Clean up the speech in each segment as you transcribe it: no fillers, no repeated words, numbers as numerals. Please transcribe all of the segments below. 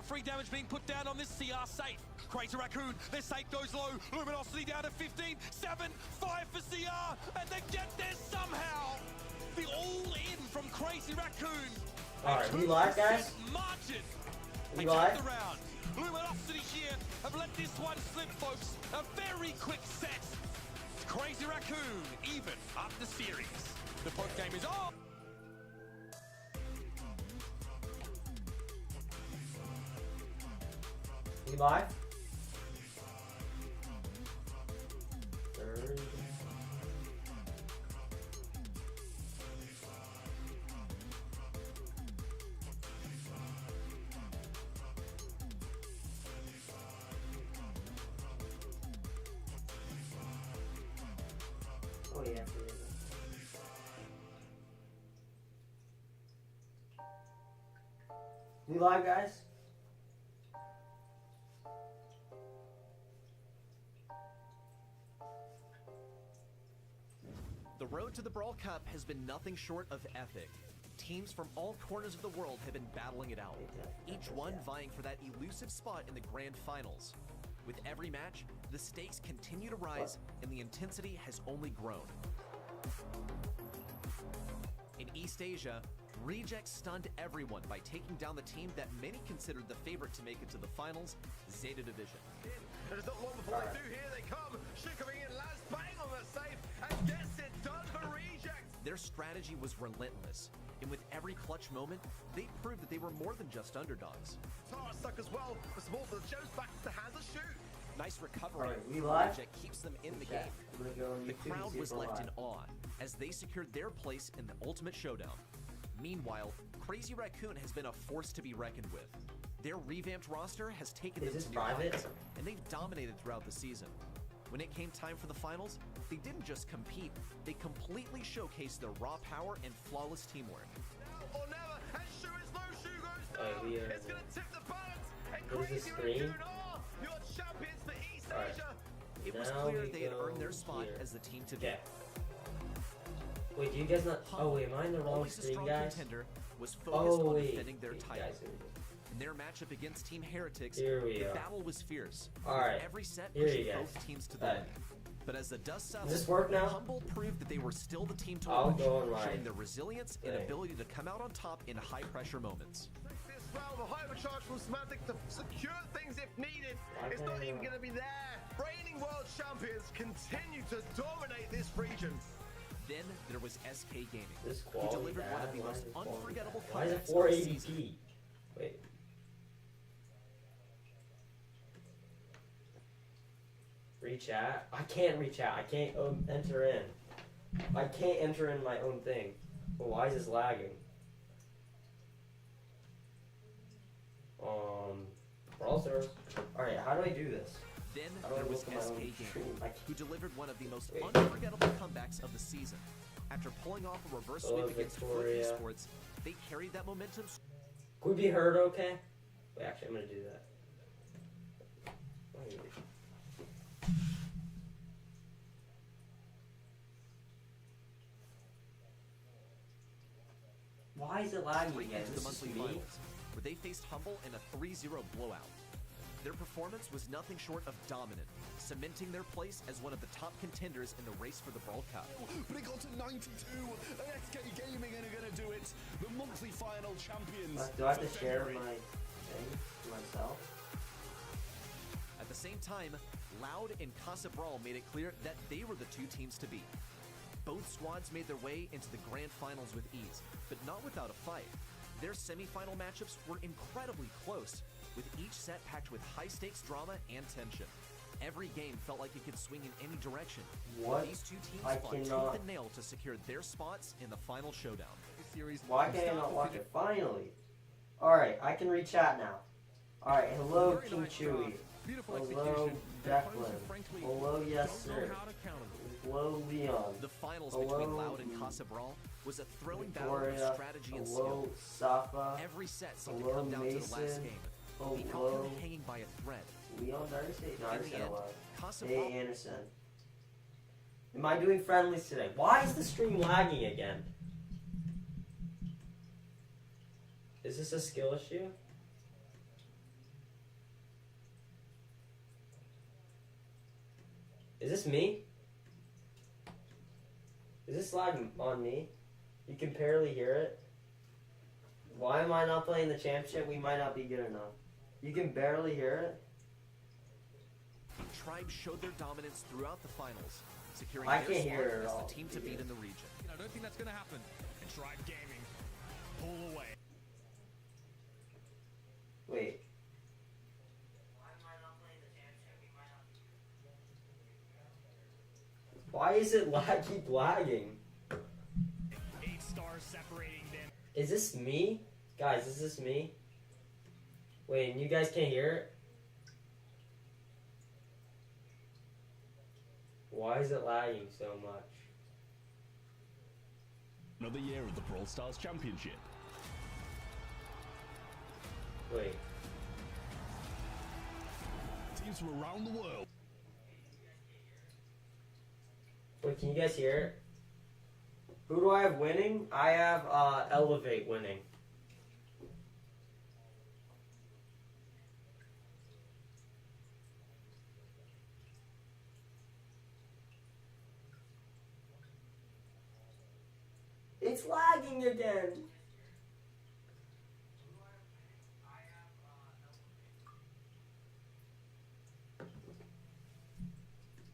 free damage being put down on this CR safe. Crazy Raccoon, their safe goes low. Luminosity down to 15, 7, 5 for CR, and they get there somehow. The all-in from Crazy Raccoon. Alright, we live, guys? Margin. We They live? take the round. Luminosity here have let this one slip, folks. A very quick set. Crazy Raccoon even up the series. The post game is on. We live? Third. Oh yeah. We live, guys? The road to the Brawl Cup has been nothing short of epic. Teams from all corners of the world have been battling it out, each one vying for that elusive spot in the grand finals. With every match, the stakes continue to rise and the intensity has only grown. In East Asia, Reject stunned everyone by taking down the team that many considered the favorite to make it to the finals, Zeta Division. There's not long before they do. Here they come. Shikkering in last, bang on the safe, and gets it done for Reject. Their strategy was relentless, and with every clutch moment, they proved that they were more than just underdogs. Tara stuck as well. The support for the Joe's back to hands a shoot. Nice recovery. Alright, we live? Reject keeps them in the Yeah, game. I'm gonna go on The YouTube crowd and was see if we're left in live. awe as they secured their place in the ultimate showdown. Meanwhile, Crazy Raccoon has been a force to be reckoned with. Their revamped roster has taken Is them this to new private? heights, and they've dominated throughout the season. When it came time for the finals, they didn't just compete, they completely showcased their raw power and flawless teamwork. Now or never, and Shoe is low, Shoe goes Alright, down. we are- It's gonna tip the balance, and What is Crazy the screen? Raccoon are your champions for East Alright. Asia. It was Now clear we they had go earned their spot here. as the team to beat. Okay. Wait, do you guys not? Oh wait, am I in the wrong Always a screen, strong guys? contender, was focused Oh on wait, defending their wait, title. guys, here we go. In their matchup against Team Heretics, Here we the are. battle was fierce. Alright, with every set here pushing you go. both teams to the Alright. limit. But as the dust settled, Does this work now? Humble proved that they were still the team to I'll watch, go on showing live. their resilience and Right. ability to come out on top in high-pressure moments. This round, the hypercharge from Smatic to secure things if needed. It's not even going to be there. Reigning world champions continue to dominate this region. Then there was SK Gaming, This who quality delivered one bad? of the Why most is this quality unforgettable bad? Why is it comebacks of the season. 480p? Wait. Reach out? I can't reach out. I can't enter in. I can't enter in my own thing. Well, why is this lagging? Brawl servers. Alright, how do I do this? Then How do I there was look at my SK own Gaming, stream? I who delivered one of the most Wait. unforgettable comebacks of the season. After pulling off a reverse Hello, sweep against Foot Victoria. Esports, they carried that momentum. Could we be heard okay? Wait, actually, I'm gonna do that. Wait. Why is it lagging Straight again? into the This is monthly me? finals, where they faced Humble in a 3-0 blowout. Their performance was nothing short of dominant, cementing their place as one of the top contenders in the race for the Brawl Cup. But it got to 92, and SK Gaming are going to do it. The monthly final champions. Do I have for to share February. my thing to myself? At the same time, Loud and Casa Brawl made it clear that they were the two teams to beat. Both squads made their way into the grand finals with ease, but not without a fight. Their semi-final matchups were incredibly close, with each set packed with high-stakes drama and tension. Every game felt like it could swing in any direction. What? These two teams I fought cannot- tooth and nail to secure their spots in the final showdown. Series Why can I not watch it? Finally! Alright, I can reach out now. Alright, hello, Very King nice Chewy. draft. Beautiful Hello, execution. The opponents Declan. have frankly Hello, yes, don't know sir. how to counter them. Hello, Leon. The finals Hello, between Loud and Casa Brawl was a thrilling battle of Victoria. strategy and skill. Hello, Safa. Every set seemed to Hello, come down to the last Mason. game. The Hello, outcome hanging by a thread. Leon. Did I say? No, I In just the said end, hello. Casa Hey, Brawl Anderson. Am I doing friendlies today? Why is the stream lagging again? Is this a skill issue? Is this me? Is this lag on me? You can barely hear it. Why am I not playing the championship? We might not be good enough. You can barely hear it. Tribe showed their dominance throughout the finals, securing I their can't spot hear it at as all. the team to beat in the region. I don't think that's going to happen. And Tribe Gaming pull away. Wait. Why is it keep lagging? 8 stars separating them. Is this me? Guys, is this me? Wait, and you guys can't hear it? Why is it lagging so much? Another year of the Brawl Stars Championship. Wait. Teams from around the world. Wait, can you guys hear it? Who do I have winning? I have Elevate winning. It's lagging again.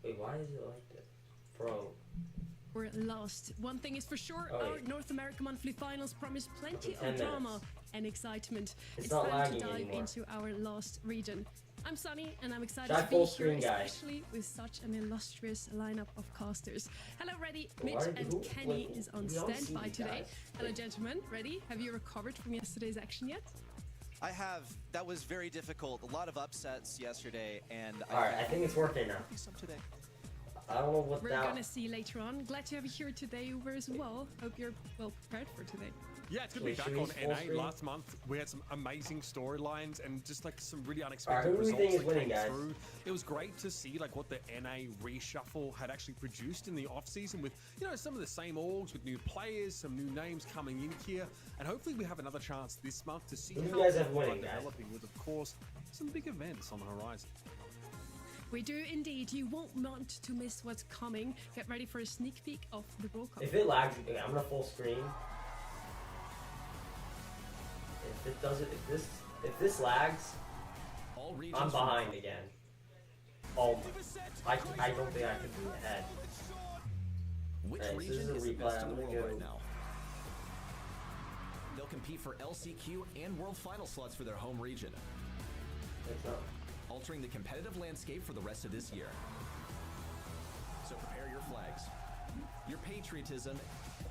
Wait, why is it like this? Bro. We're lost. One thing is for sure, Oh, our wait. North America Monthly Finals promise plenty 10 of drama minutes. and excitement. It's It's not time to lagging dive anymore. into our lost region. I'm Sunny, and I'm excited Try to be full here, screen, guys. especially with such an illustrious lineup of casters. Hello, Ready, Mitch, Why- and who- Kenny wait, is on we don't see standby these today. guys. Hello, gentlemen. Ready? Have you recovered from yesterday's action yet? I have. That was very difficult. A lot of upsets yesterday, and Alright, I think it's working now. maybe some today. I don't know what We're that. gonna see later on. Glad to have you here today, Uber, as well. Hope you're well prepared for today. Yeah, it's good to be Wait, back should we on full NA. screen? Last month, we had some amazing storylines and just like some really Alright, unexpected who do we results think is that winning, came guys? through. It was great to see like what the NA reshuffle had actually produced in the off season with, you know, some of the same orgs with new players, some new names coming in here, and hopefully we have another chance this month to see Who do you how guys have things are winning, guys? developing with, of course, some big events on the horizon. We do indeed. You won't want to miss what's coming. Get ready for a sneak peek of the Brawl Cup. If it lags, okay, I'm gonna full screen. If it doesn't, if this lags, All regions I'm from behind again. Oh, I don't think I can be ahead. Which Alright, so this region is a is the replay. best in I'm the gonna world go- right now? They'll compete for LCQ and World Final slots for their home region, It's not. altering the competitive landscape for the rest of this year. So prepare your flags, your patriotism,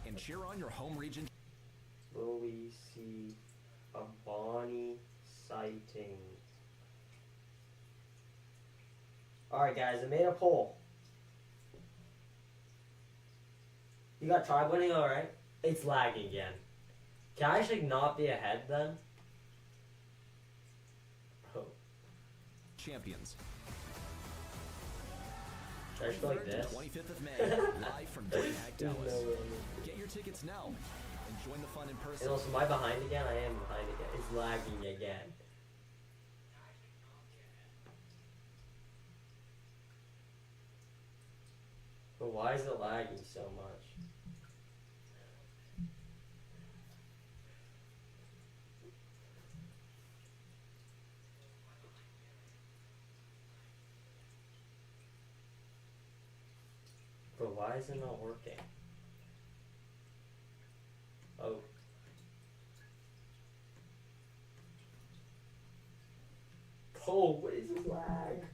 and cheer on your home region. Will we see a Bonnie sighting? Alright guys, I made a poll. You got Tribe winning, alright? It's lagging again. Can I actually not be ahead then? Oh, Champions. should I just go like 3rd to this? 25th of May, live from DreamHack There's Dallas. no way I'm- Get your tickets now and join the fun in person. And also, am I behind again? I am behind again. It's lagging again. But why is it lagging so much? But why is it not working? Oh. Oh, what is this lag?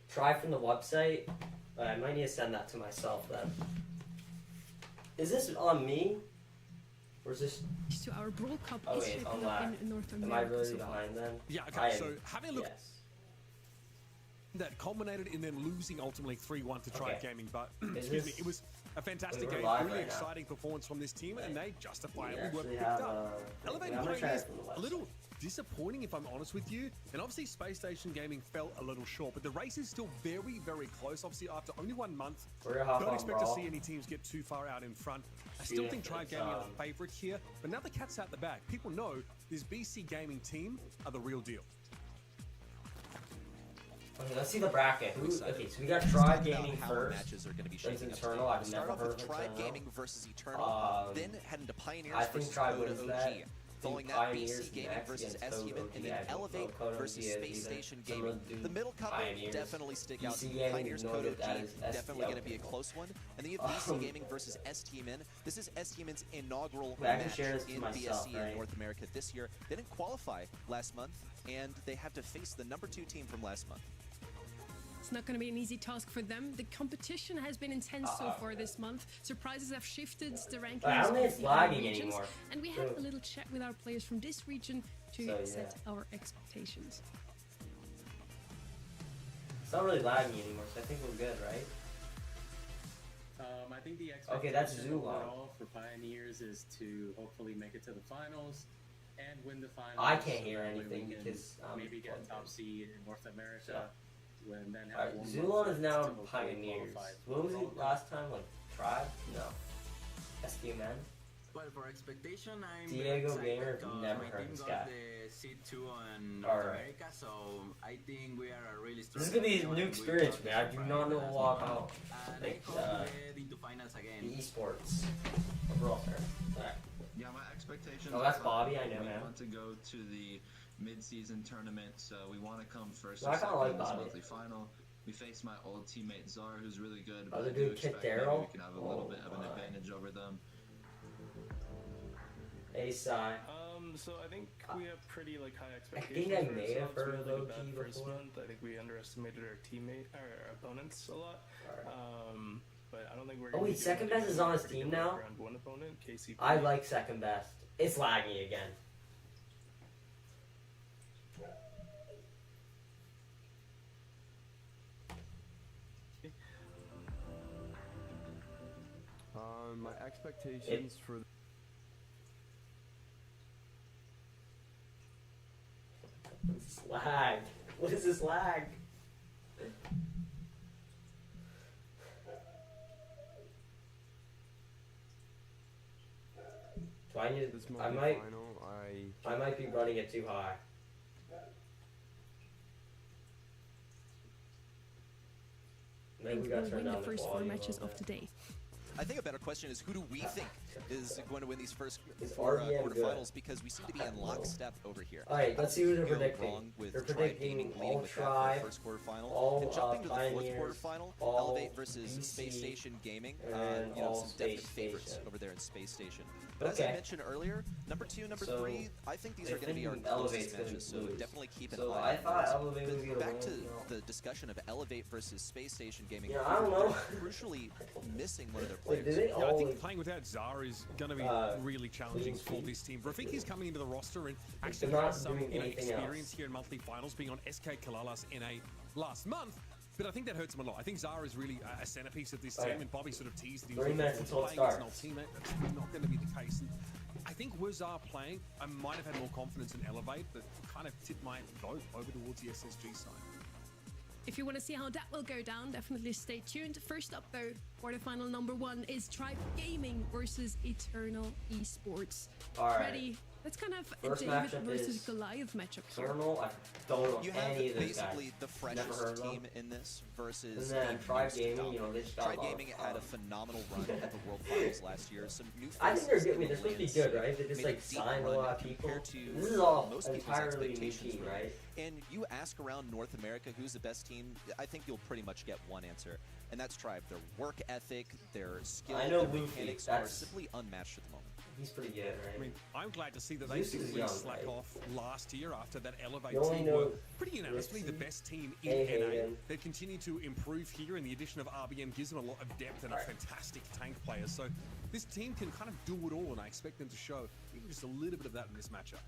Try from the website. I might need to send that to myself then. Is this on me? Or is this... To our Brawl Cup Oh, is wait, shaping on up that. in North Am I America really so far. behind then? Yeah, okay, I am- so having a look Yes. that culminated in them losing ultimately 3-1 to Tribe Okay. Gaming, but Is excuse me, this- it was a fantastic we're game, live really right now. exciting performance from this team, and they We justifiably were actually picked have up. Elevate I'm gonna try Pioneers, it from the a website. little disappointing if I'm honest with you, and obviously Space Station Gaming fell a little short, but the race is still very, very close. Obviously after only 1 month, We're gonna hop don't on expect to Brawl. see any teams get too far out in front. I See still if think Tribe it's, Gaming are the favourite here, but now the cat's out the bag. People know this BC Gaming team are the real deal. Okay, let's see the bracket. Who, Excited. okay, so we got Let's Tribe talk about Gaming how our first. matches are going to be Then shaping up Eternal. today. I've We'll start never off heard with of Tribe Eternal. Gaming versus Eternal, then head into Pioneers I think versus Tribe Code wins OG. that. Following that, Pioneers BC Gaming next versus against S Code Human, OG. and I then don't know Elevate Code OG versus is Space either. Station Some Gaming. of them do The middle couple Pioneers. definitely stick out. BC Gaming Pioneers knows Code it OG as definitely going to be a STL. close one. And then you have BC Gaming versus ST Min. This is ST Min's inaugural Wait, I can match share this to in myself, BSC right? in North America this year. They didn't qualify last month, and they have to face the number 2 team from last month. It's not going to be an easy task for them. The competition has been intense so far this month. Surprises have shifted the rankings. I don't think of it's the other lagging regions. anymore. And we had Ugh. a little chat with our players from this region to So, yeah. set our expectations. It's not really lagging anymore, so I think we're good, right? I think the Okay, that's expectation Zulon. overall for Pioneers is to hopefully make it to the finals and win the finals. I can't hear That way anything we can because I'm maybe get plugged a top in. seed in North America. So. When then have Alright, one Zulon more is now to in hopefully Pioneers. qualify What was for he Brawl. last time? Like Tribe? No. STMN? Well, for expectation, I'm Diego excited Gamer, because never my heard team this got guy. the seed 2 on North Alright. America, so I think we are a really strong. This is gonna be a team new and we experience got for me. I do surprise not know a last lot month. about And like, I hope we get into finals the again. esports. Or Brawl Stars. Alright. Yeah, my expectations. Oh, that's are, Bobby, I know we him. want to go to the mid-season tournament, so we want to come first No, or I kinda second like in this Bobby. monthly final. We face my old teammate Czar, who's really good, Oh, but I they're do doing Kit expect maybe Darrell? we can have a little Oh, bit of an my. advantage over them. Hey, Sai. So I think we have pretty like high I expectations. think I for may have ourselves. heard We of had, like, a bad OG first before. month. I think we underestimated our opponents a lot. Alright. But I don't think we're. Oh, gonna wait, be doing Second Best anything is on his particular team now? Round one opponent, KCP. I like Second Best. It's lagging again. My expectations for It's lag. What is this lag? Do I need? this I monthly might. final, I might be running it too high. Maybe we Will gotta turn win the down the first 4 volume a matches little of bit. today. I think a better question is who do we think is going to win these first Is four RBM good? quarterfinals, because we seem to be in lockstep over here. Alright, let's see who they're Go predicting. wrong with They're Tribe predicting Gaming leading all with that Tribe, for the first quarterfinal, all and jumping to the Pioneers, fourth quarterfinal, all Elevate versus BC, Space Station Gaming. and all Some definite Space favorites Station. over there in Space Station. But as I Okay. mentioned earlier, number 2, number So, 3, I think these they're are going to be our thinking Elevate's closest gonna matches, so lose. definitely keep an So eye I on thought those. Elevate was But gonna back win. to you know. the discussion of Elevate versus Space Station Gaming. Yeah, I don't know. Crucially missing one of their Wait, players. did they Yeah, I all think like, playing without Zara is going to be really challenging for this team. Rafik is coming into the roster and actually They're not has some doing anything experience else. here in monthly finals, being on SK Kalalas NA last month. But I think that hurts him a lot. I think Zara is really a centerpiece of this team, Alright. and Bobby sort of teased that he was 3 minutes looking until forward it to playing as an starts. ultimate. That's not going to be the case. And I think were Zara playing, I might have had more confidence in Elevate, but kind of tipped my vote over towards the SSG side. If you want to see how that will go down, definitely stay tuned. First up, though, quarterfinal number 1 is Tribe Gaming versus Eternal Esports. Alright. Ready? That's kind of a First David matchup versus is Goliath matchup here. Eternal? I don't know You have any of those basically guys. the Never heard freshest of team them. in this versus And then a Tribe new Gaming, top. you know, they just got Tribe a lot Gaming of, had a phenomenal run at the World Finals last year. Some new I think they're faces good. I in mean, the they're supposed to be landscape good, right? They just made a like deep signed a run lot of people. compared to This is all most people's entirely new expectations team, for them. right? And you ask around North America who's the best team, I think you'll pretty much get one answer, and that's Tribe. Their work ethic, their skill, I know their Luffy, mechanics are that's- simply unmatched at the moment. He's pretty good, right? I mean, I'm glad to see that they Zeus is simply young, slack right? off last year after that Elevate You only team know were pretty unanimously the Rixie, best team in Hey NA. Hayden. They continue to improve here, and the addition of RBM gives them a lot of depth and a fantastic tank player. So this team can kind of do it all, and I expect them to show even just a little bit of that in this matchup.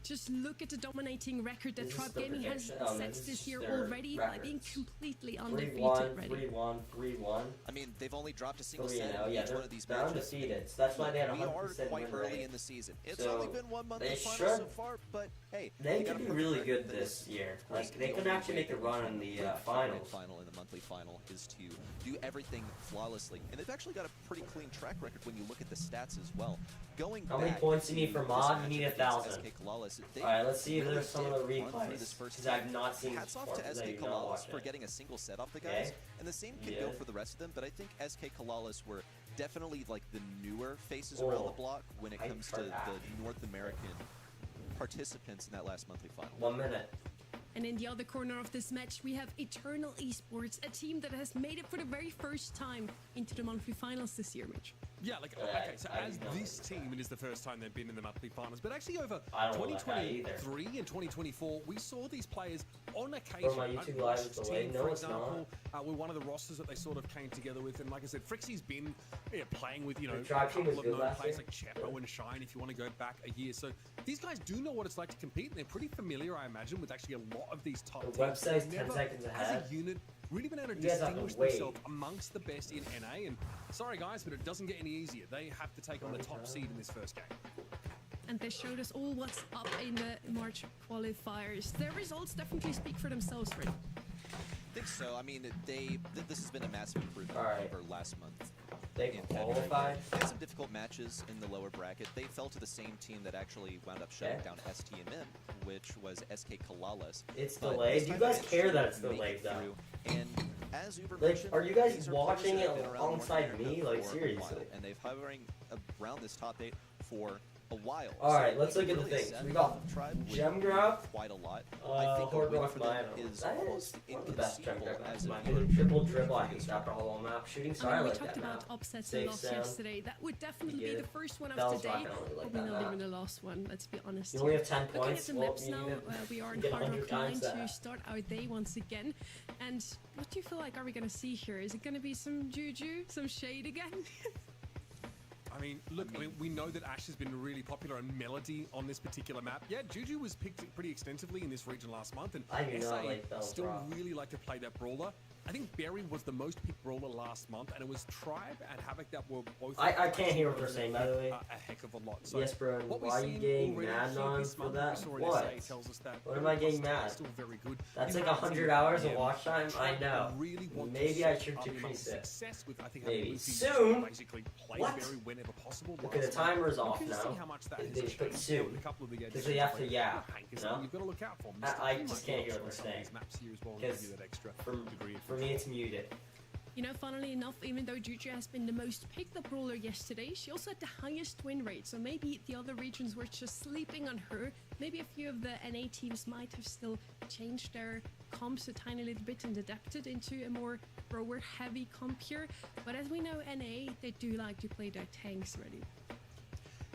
Just look at the dominating record that This is Tribe the Gaming has prediction. Oh, no, set this this is year their already by being records. completely 3-1, undefeated ready. 3-1, 3-1. I mean, they've only dropped a single 3-0. set in Yeah, each one of these they're matches. undefeated. So that's why they had a We are 100% quite win early rate. in the season. It's So, only been 1 month they of finals should- so far, but hey, They you could gotta be put really the good credit this that year. of course, Like, they the could only actually way make a that run we in can the win the finals. grand final and the monthly final is to do everything flawlessly. And they've actually got a pretty clean track record when you look at the stats as well. Going How many back points do you need to for this mod? You matchup need against 1,000. SK Kalalis, they Alright, let's see if really there's some of the did run for replays. this first Because I've game. not seen Hats this off to before, so SK you not Kalalis watch for it. getting a single set off the Okay. guys, and the same could Yeah. go for the rest of them, but I think SK Kalalis were definitely like the newer faces around the block when it comes to the North American participants in that last monthly final. 1 minute. And in the other corner of this match, we have Eternal Esports, a team that has made it for the very first time into the monthly finals this year, Mitch. Yeah, like, okay, so as this team, it is the first time they've been in the monthly finals, but actually over I don't know about that 2023 and 2024, we saw these players on occasion. Bro, my YouTube live is delayed. No, for it's example, were one of the rosters that they sort of came together with, and like I said, Frixie's been playing with, you know, The a Tribe team couple was of good known last players year. like Chepo and Shine, if you want to go back a year. So these guys do know what it's like to compete, and they're pretty familiar, I imagine, with actually a lot of these top The teams. website's They've 10 never, seconds ahead. as a unit, really been able to You guys have to distinguish wait. themselves amongst the best in NA, and sorry guys, but it doesn't get any easier. They have to take on the top seed in this first game. And they showed us all what's up in the March qualifiers. Their results definitely speak for themselves, Fred. I think so. I mean, this has been a massive improvement over last month. They qualified. They had some difficult matches in the lower bracket. They fell to the same team that actually wound up shutting down STMM, which was SK Kalalis. It's But delayed. this You time guys they care that actually it's make delayed, it though. through. And as Uber Like, mentioned, are you guys these are watching players that it have been around North alongside America me? Like, for a seriously. while, and they've hovering around this top 8 for a while. Alright, So let's you look at can the really things. set We got up Tribe with Gem Grab, quite a lot. I think a Horde win North for them Mine. is That almost is one of the best Gem inconceivable Grab as maps. a My triple dribble, I think that Brawl map. Shooting I star mean, we like talked that about map. upsets Safe and loss sound. yesterday. That would definitely You be get the it. first one of Bell's today. rocking only like Probably that not even map. the last one, let's be honest. You only here. have 10 Looking points. at the Well, maps you now, get- we are you in get Hard 100 Rock 9 times to that. start our day once again. And what do you feel like are we going to see here? Is it going to be some juju, some shade again? I mean, look, I mean, we know that Ash has been really popular and Melody on this particular map. Yeah, Juju was picked pretty extensively in this region last month, and I do not SA like Bell's still Rock. really like to play that brawler. I think Berry was the most picked brawler last month, and it was Tribe and Havoc that were both. I can't hear what they're saying, by the way. A heck of a lot. So Yes, bro, what we've why are you seen getting already mad here on this for month, that? we saw in What? SA tells us that What am I getting Roster is mad? Still very good. That's You like have 100 to hours of DM. watch time. I Tribe know. really want Maybe to I set should up decrease it. success with, I think, Maybe. having Soon? basically play What? Berry whenever possible. Okay, the Last month. timer's You off can now. see how much that has They put changed soon. with a couple of the Because they have to yap, Hank is no? something you've got to look out for. I He just might can't be hear on what some they're of saying. these maps here as well to Because give you that extra for degree of me, it's muted. You know, funnily enough, even though Juju has been the most picked up brawler yesterday, she also had the highest win rate. So maybe the other regions were just sleeping on her. Maybe a few of the NA teams might have still changed their comps a tiny little bit and adapted into a more thrower heavy comp here. But as we know, NA, they do like to play their tanks ready.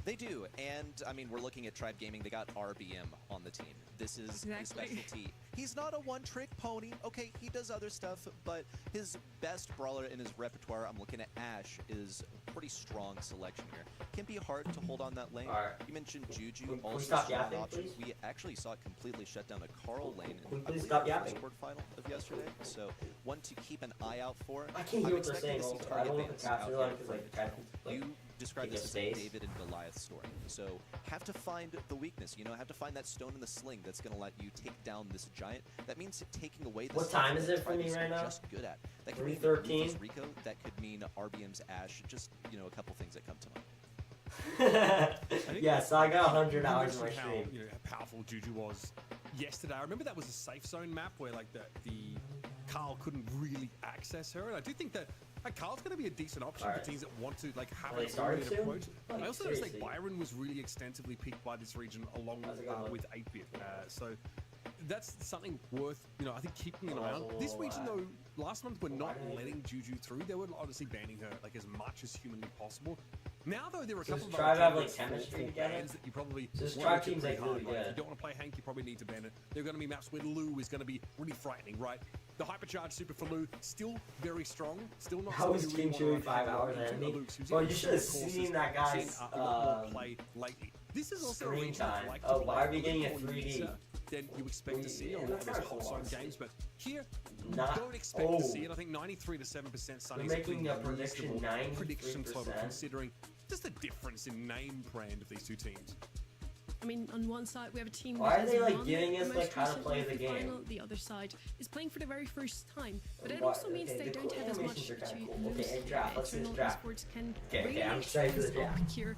They do, and I mean, we're looking at Tribe Gaming. They got RBM on the team. This is his Exactly. specialty. He's not a one-trick pony. Okay, he does other stuff, but his best brawler in his repertoire, I'm looking at Ash, is a pretty strong selection here. Can be hard to hold on that lane. Alright. You mentioned Juju, Can we also stop strong yapping, option. please? We actually saw it completely shut down a Carl lane Can we in, I please believe, stop the yapping? first board final of yesterday. So one to keep an eye out for. I can't hear I'm what they're expecting saying. to see Also, I target don't know if bans the capture out line here is from like, the top. like You describe take this a as a space. David and Goliath story. So have to find the weakness, you know, have to find that stone in the sling that's going to let you take down this giant. That means taking away the What stuff time is that it for Tribe me is right now? just good at. That could mean 3:13. Rufus Rico, that could mean RBM's Ash, just, you know, a couple things that come to mind. Yeah, so I got 100 You hours in my mentioned how, stream. you know, how powerful Juju was yesterday. I remember that was a safe zone map where like the Carl couldn't really access her, and I do think that Carl's going to be a decent option Alright. for teams that want to like have Are they an starting earlier soon? approach. Like, I also noticed like seriously. Byron was really extensively picked by this region along That's a good one. with 8-bit. So that's something worth, you know, I think keeping an Oh, eye that's on. a This little region lag. though, last month we're not letting Juju through. They were honestly banning her like as much as humanly possible. Now though, there are a Does couple of Tribe other have, teams like, that chemistry fall together? bans that you probably So this want Tribe to look team's, pretty like, really hard. Like, if you good. don't want to play Hank, you probably need to ban it. There are going to be maps where Lou is going to be really frightening, right? The hypercharge super for Lou still very strong, still not. How was something you King really Chewy wanna run 5 hours into enemy? Luke's, who's Bro, in you the should have courses, seen that seen, guy's a lot more play lately. This is also a screen region that time. like Oh, to why play are we getting a more 3D? neater than you expect to see on a lot of those hot zone games, but here Not- don't expect oh. to see it. I think 93 to 7% Sunny is We're a pretty making a prediction reasonable 93%. prediction total considering just the difference in name brand of these two teams. I mean, on one side we have a team Why that are has they, like, won giving the us, like, most how to recent play the monthly game? final. The other side is playing for the very first time, but it Why- also means okay, they the don't have as much animations to are kinda lose. cool. Okay, and draft. Let's do this Eternal draft. Esports can Okay, really I'm excited for the rise up draft. here.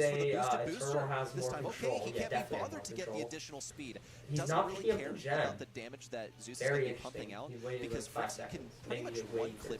say, for the boosted Eternal booster has this more time. control. Okay, he Yeah, can't be definitely bothered more to get the control. additional speed. He's Doesn't not really picking up care the gem. about the damage that Zeus is Very going to be pumping interesting. out He's waited because like 5 Phrixie can seconds. pretty Maybe much he waited one-clip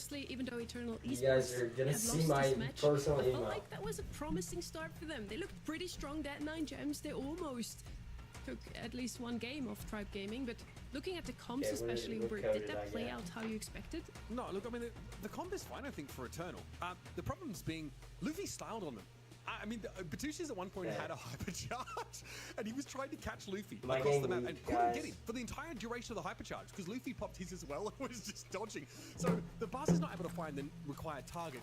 honestly, even though Eternal You Esports guys are gonna had see lost my this match, personal I felt email. like that was a promising start for them. They looked pretty strong that 9 gems. They almost took at least one game of Tribe Gaming, but looking at the comps Okay, especially, what Uber, code did did I that play get? out how you expected? No, look, I mean, the comp is fine, I think, for Eternal. The problem's being Luffy styled on them. I mean, Batushis at one point Yeah. had a hypercharge, and he was trying to catch Luffy My across game the map weak, and couldn't get guys. him for the entire duration of the hypercharge because Luffy popped his as well and was just dodging. So the Buzz is not able to find the required target.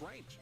range.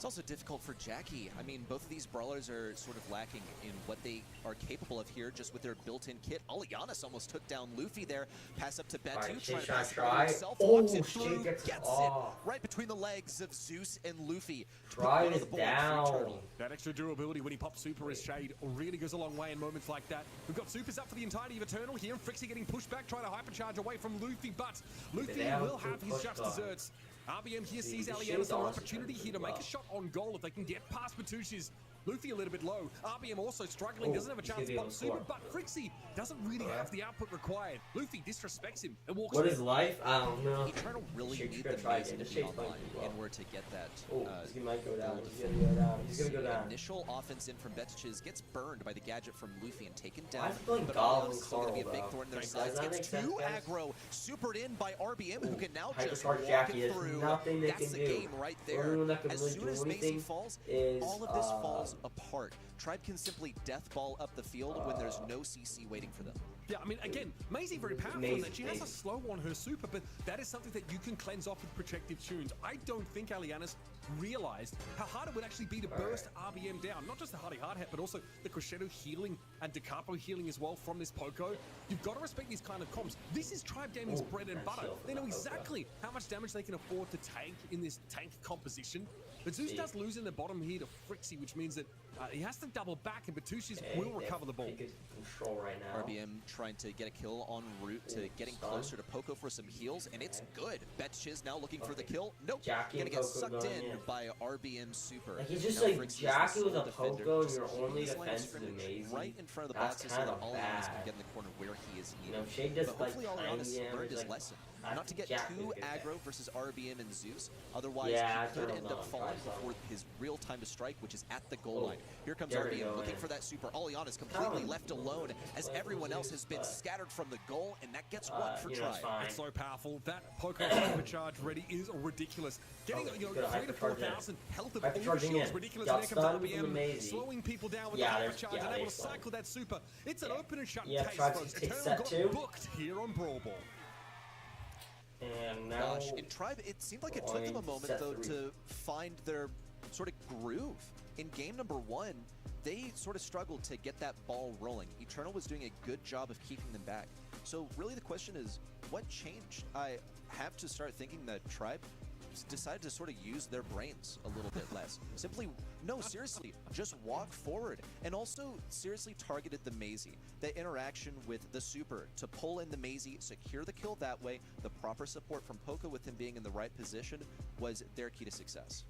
It's also difficult for Jackie. I mean, both of these brawlers are sort of lacking in what they are capable of here, just with their built-in kit. Alianis almost took down Luffy there. Pass up to Betu, Alright, trying to Shake pass it try. over himself. Oh, Walks it Shake through, gets gets off. it right between the legs of Zeus and Luffy. to put Tribe one on is the board for down. Eternal. That extra durability when he pops Super as Shade really goes a long way in moments like that. We've got Supers up for the entirety of Eternal here, and Frixie getting pushed back, trying to hypercharge away from Luffy, but Luffy will have his just desserts. RBM here sees Alianis an opportunity here to make a shot on goal if they can get past Batush's. Luffy a little bit low. RBM also struggling, doesn't have a chance to pop Super, but Frixie doesn't really have the output required. Luffy disrespects him and walks What away. is life? I don't know. Eternal really Shake's need gonna the try Maze again. to Just be Shake's online playing well. in order to get that. He might go down. build He's gonna go down. He's gonna go down. Initial offense in from Betiches gets burned by the gadget from Luffy and taken Why down. is he playing But Goblin Alianis is still going to be a Carl, big bro? thorn in their Does sides. that make Gets sense, two guys? aggro, supered in by RBM, who can now just Hypercharge walk Jackie, it there's through. nothing they That's can the do. game right The there. only one that can As really soon do as Macy anything falls, is, all of this falls apart. Tribe can simply death ball up the field when there's no CC waiting for them. Yeah, I mean, again, Maisie very powerful in that she has a slow on her super, but that is something that you can cleanse off with protective tunes. I don't think Alianis realized how hard it would actually be to burst RBM down. Not just the Hardy Hard Hat, but also the Crescendo healing and Da Capo healing as well from this Poco. You've got to respect these kind of comps. This is Tribe Gaming's bread and butter. They know exactly how much damage they can afford to tank in this tank composition. But Zeus does lose in the bottom here to Frixie, which means that he has to double back, and Batushis will recover the ball. Control right now. RBM trying to get a kill en route to getting closer to Poco for some heals, and it's good. Betchiz now looking for the kill. Nope, Jackie gonna and get Poco sucked going in in. by RBM Super. Like, he's just Now like Frixie is the Jackie with sole a defender, Poco, and just your only he's laying defense is scrimmage amazing. right in front of the That's boxes so that kinda all bad. can get in the corner where he is You needed. know, Shade does, But like, hopefully tiny Alianis damage, learned his like, lesson. I Not to get think Jackie too would get that. aggro versus RBM and Zeus. Otherwise, Yeah, he could Eternal's end not up on falling Tribe's level. before his real time to strike, which is at the goal line. Here comes There we RBM go, looking man. for that Super. Alianis completely left alone as everyone else has been scattered from the goal, and that gets one for Tribe. It's so powerful. That Poco hypercharge ready is ridiculous. Getting 3 to 4,000 health of overshield is ridiculous. And there comes RBM slowing people down with the hypercharge and able to cycle that super. It's an open and shut case, folks. Eternal got booked here on Brawl Ball. And now, Gosh, in Tribe, it seemed like it took them a moment, though, to find their sort of groove. In game number 1, they sort of struggled to get that ball rolling. Eternal was doing a good job of keeping them back. So really the question is, what changed? I have to start thinking that Tribe decided to sort of use their brains a little bit less. Simply, no, seriously, just walk forward. And also, seriously targeted the Maisie. The interaction with the Super to pull in the Maisie, secure the kill that way, the proper support from Poco with him being in the right position was their key to success.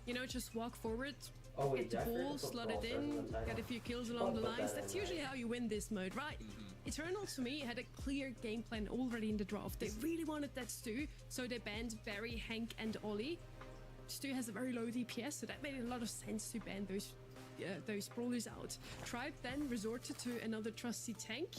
You know, just walk forward, wait, get the definitely ball, put slot Brawl it first in, in the title. get a few kills along the Put that lines. in That's there. usually how you win this mode, right? Eternal, to me, had a clear game plan already in the draft. They really wanted that Stu, so they banned Barry, Hank, and Ollie. Stu has a very low DPS, so that made a lot of sense to ban those brawlers out. Tribe then resorted to another trusty tank,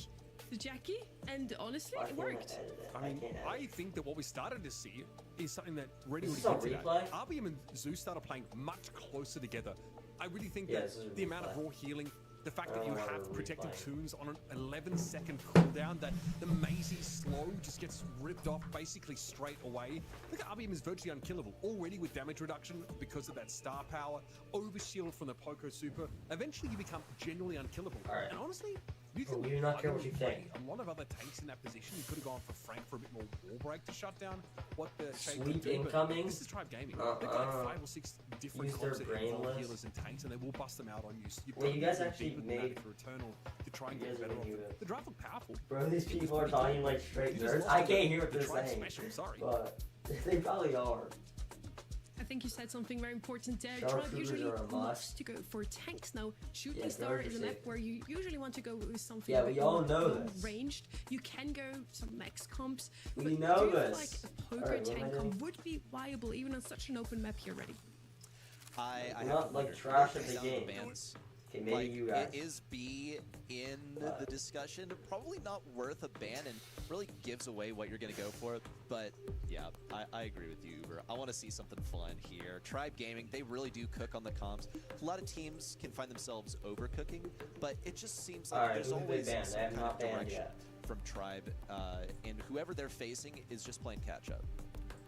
the Jackie, and honestly, it worked. I mean, I think that what we started to see is something that really This would is get on to replay? that. RBM and Zeus started playing much closer together. I really think Yeah, that this is the amount of replay. raw healing, the fact that you have protective replay. tunes on an 11-second cooldown, that the Maisie slow just gets ripped off basically straight away. Look at RBM is virtually unkillable already with damage reduction because of that star power, overshield from the Poco Super. Eventually you become genuinely unkillable. Alright. And honestly, you can We do not care what you play think. a lot of other tanks in that position. You could have gone for Frank for a bit more wall break to shut down what the Shade Sweep could do, but incoming? This is Tribe Gaming. They've got like 5 or 6 different Use their comps that involve brainless. healers and tanks, and they will bust them out on you. So you've Wait, got you to guys go actually deeper than that made- for Eternal to try and You get guys better are off. gonna do it. The draft looked powerful. Bro, these It was people are pretty talking good. like straight You just nerds. lost I the- can't hear what the they're Tribe saying. special, sorry. But they probably are. I think you said something very important there. Tribe Sharpshooters usually are a loves must. to go for tanks now. Shooting Yeah, Star those is are a map sick. where you usually want to go with something Yeah, a bit we all more know long this. ranged. You can go some max comps. We but know do you feel this. like a poker Alright, what am I tank doing? comp would be viable even on such an open map here already? I We're have not, to like, wonder. trash It at the comes down to game. bans. Okay, maybe Like, you guys. Is B in the discussion? Probably not worth a ban and really gives away what you're going to go for. But yeah, I agree with you, Uber. I want to see something fun here. Tribe Gaming, they really do cook on the comms. A lot of teams can find themselves overcooking, but it just seems like Alright, there's who did they always ban? They some have kind not of banned direction yet. from Tribe, and whoever they're facing is just playing catch up.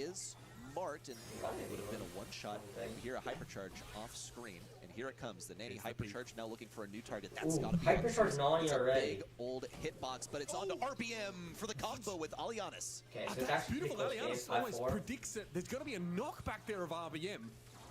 is marked, and it would have been a one-shot. We hear a hypercharge off screen, and here it comes. The Nanny hypercharge now looking for a new target. That's got to be hypercharge Nani it's a already. big old hitbox, but it's onto RBM for the combo with Alianis. Okay, so That's beautiful. Alianis always predicts that there's going to be a knockback there of RBM.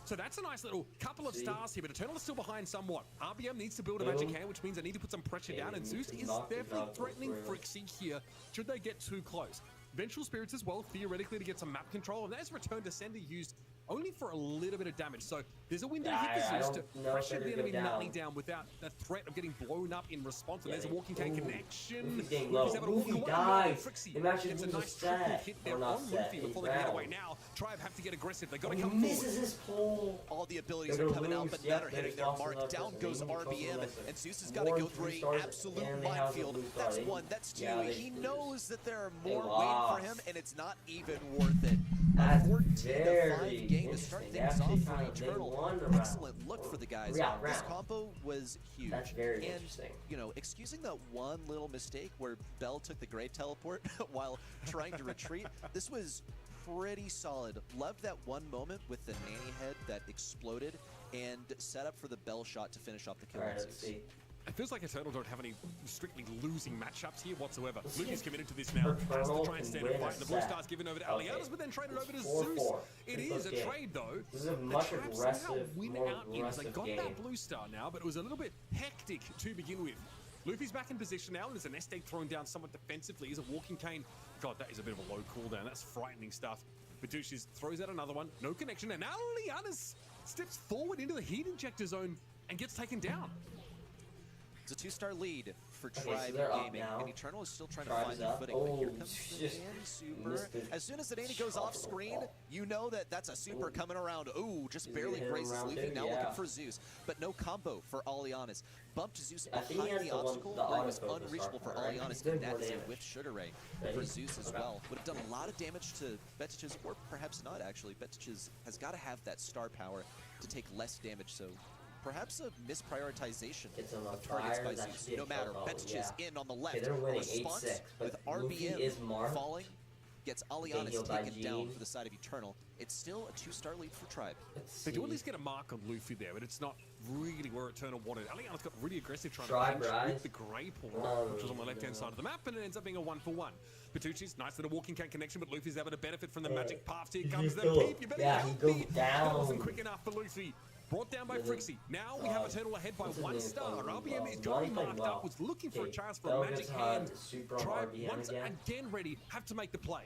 So that's a nice little couple of stars here, but Eternal is still behind somewhat. RBM needs to build a magic hand, which means they need to put some pressure down, and Zeus is definitely threatening Frixie here should they get too close. Vengeful Spirits as well, theoretically, to get some map control, and there's Return to Sender used only for a little bit of damage. So there's a window here for Zeus to pressure the enemy Nutty down without the threat of getting blown up in response. And there's a walking cane connection. Luffy's getting low. Luffy dies. Imagine it's a lose nice set. triple hit there on Luffy before they get away. Now, Tribe have to get aggressive. They got to come forward. Misses his pull. All the abilities are coming out, but none are hitting their mark. Down goes RBM, and Zeus has got to go through a absolute minefield. That's one, that's two. He knows that there are more waiting for him, and it's not even worth it. A 14-5 game to start things off for Eternal. Excellent look for the guys. This combo was huge. That's very interesting. You know, excusing that one little mistake where Bell took the Grave Teleport while trying to retreat, this was pretty solid. Loved that one moment with the nanny head that exploded and set up for the Bell shot to finish off the kill. Let's see. It feels like Eternal don't have any strictly losing matchups here whatsoever. Luke is committed to this now. Has to try and stand and fight. And the blue star's given over to Alianas, but then traded over to Zeus. It is a trade, though. This is a much somehow aggressive, win more out in as they got game. that blue star now, but it was a little bit hectic to begin with. Luffy's back in position now, and there's an S-Stake thrown down somewhat defensively. Is a walking cane. God, that is a bit of a low cooldown. That's frightening stuff. Badushis throws out another one. No connection, and Alianas steps forward into the heat injector zone and gets taken down. It's a 2-star lead for Tribe Gaming, and Eternal is still trying to find their footing. But here comes the Nanny Super. As soon as the Nanny goes off screen, you know that that's a Super coming around. Ooh, just barely grazes Luffy. Now looking for Zeus, but no combo for Alianas. Bumped Zeus behind the obstacle where it was unreachable for Alianas, and that is a whiff Sugar Ray for Zeus as well. Would have done a lot of damage to Betiches, or perhaps not actually. Betiches has got to have that star power to take less damage, so perhaps a misprioritization of targets by Zeus. No matter, Betiches in on the left. They're winning Response 8-6, with RBM falling, gets Alianas taken down for the side of Eternal. It's still a 2-star lead for Tribe. They do at least get a mark on Luffy there, but it's not really where Eternal wanted. Aliana's got really aggressive trying to pinch with the Grey Portal, which was on the left-hand side of the map, and it ends up being a 1-for-1. Bertucci's nice little walking cane connection, but Luffy's able to benefit from the magic paths. Here comes the peep. You better help me. That wasn't quick enough for Luffy. Brought down by Frixie. Now we have Eternal ahead by 1 star. RBM is going marked up, was looking for a chance for a magic hand. Tribe once again ready, have to make the play.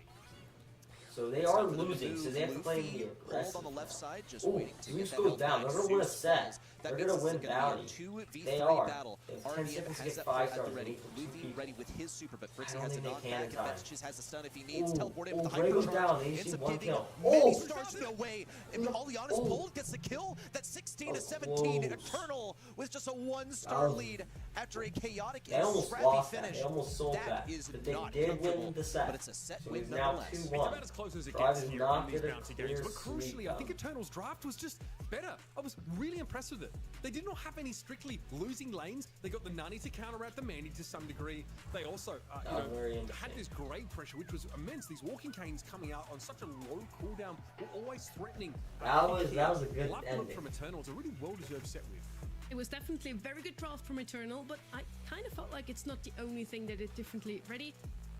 So they are losing, so they have to play the aggressive. On the left side, just waiting to Zeus get goes that down. They're going to win a set. They're going to win Bounty. They are. If 10 seconds to get 5 stars, ready. Luffy ready with his super, but Frixie has a knockback, and Betiches has a stun if he needs. Teleport in with the Grey goes hypercharge. down. They Ends see up 1 giving kill. many stars no way. And Alianas pulled, gets the kill. That's 16 to 17. Eternal with just a 1-star lead after a chaotic and scrappy finish. They almost sold that is but they not did comfortable, win the set. but it's a set So win it's now nonetheless. 2-1. It's about as close as it gets here in these bounty games, but crucially, I think Eternal's draft was just better. I was really impressed with it. They did not have any strictly losing lanes. They got the Nani to counteract the Manny to some degree. They also had this great pressure, which was immense. These walking canes coming out on such a low cooldown were always threatening. That was a good ending. From Eternal. It's a really well-deserved set with. It was definitely a very good draft from Eternal, but I kind of felt like it's not the only thing they did differently. Ready?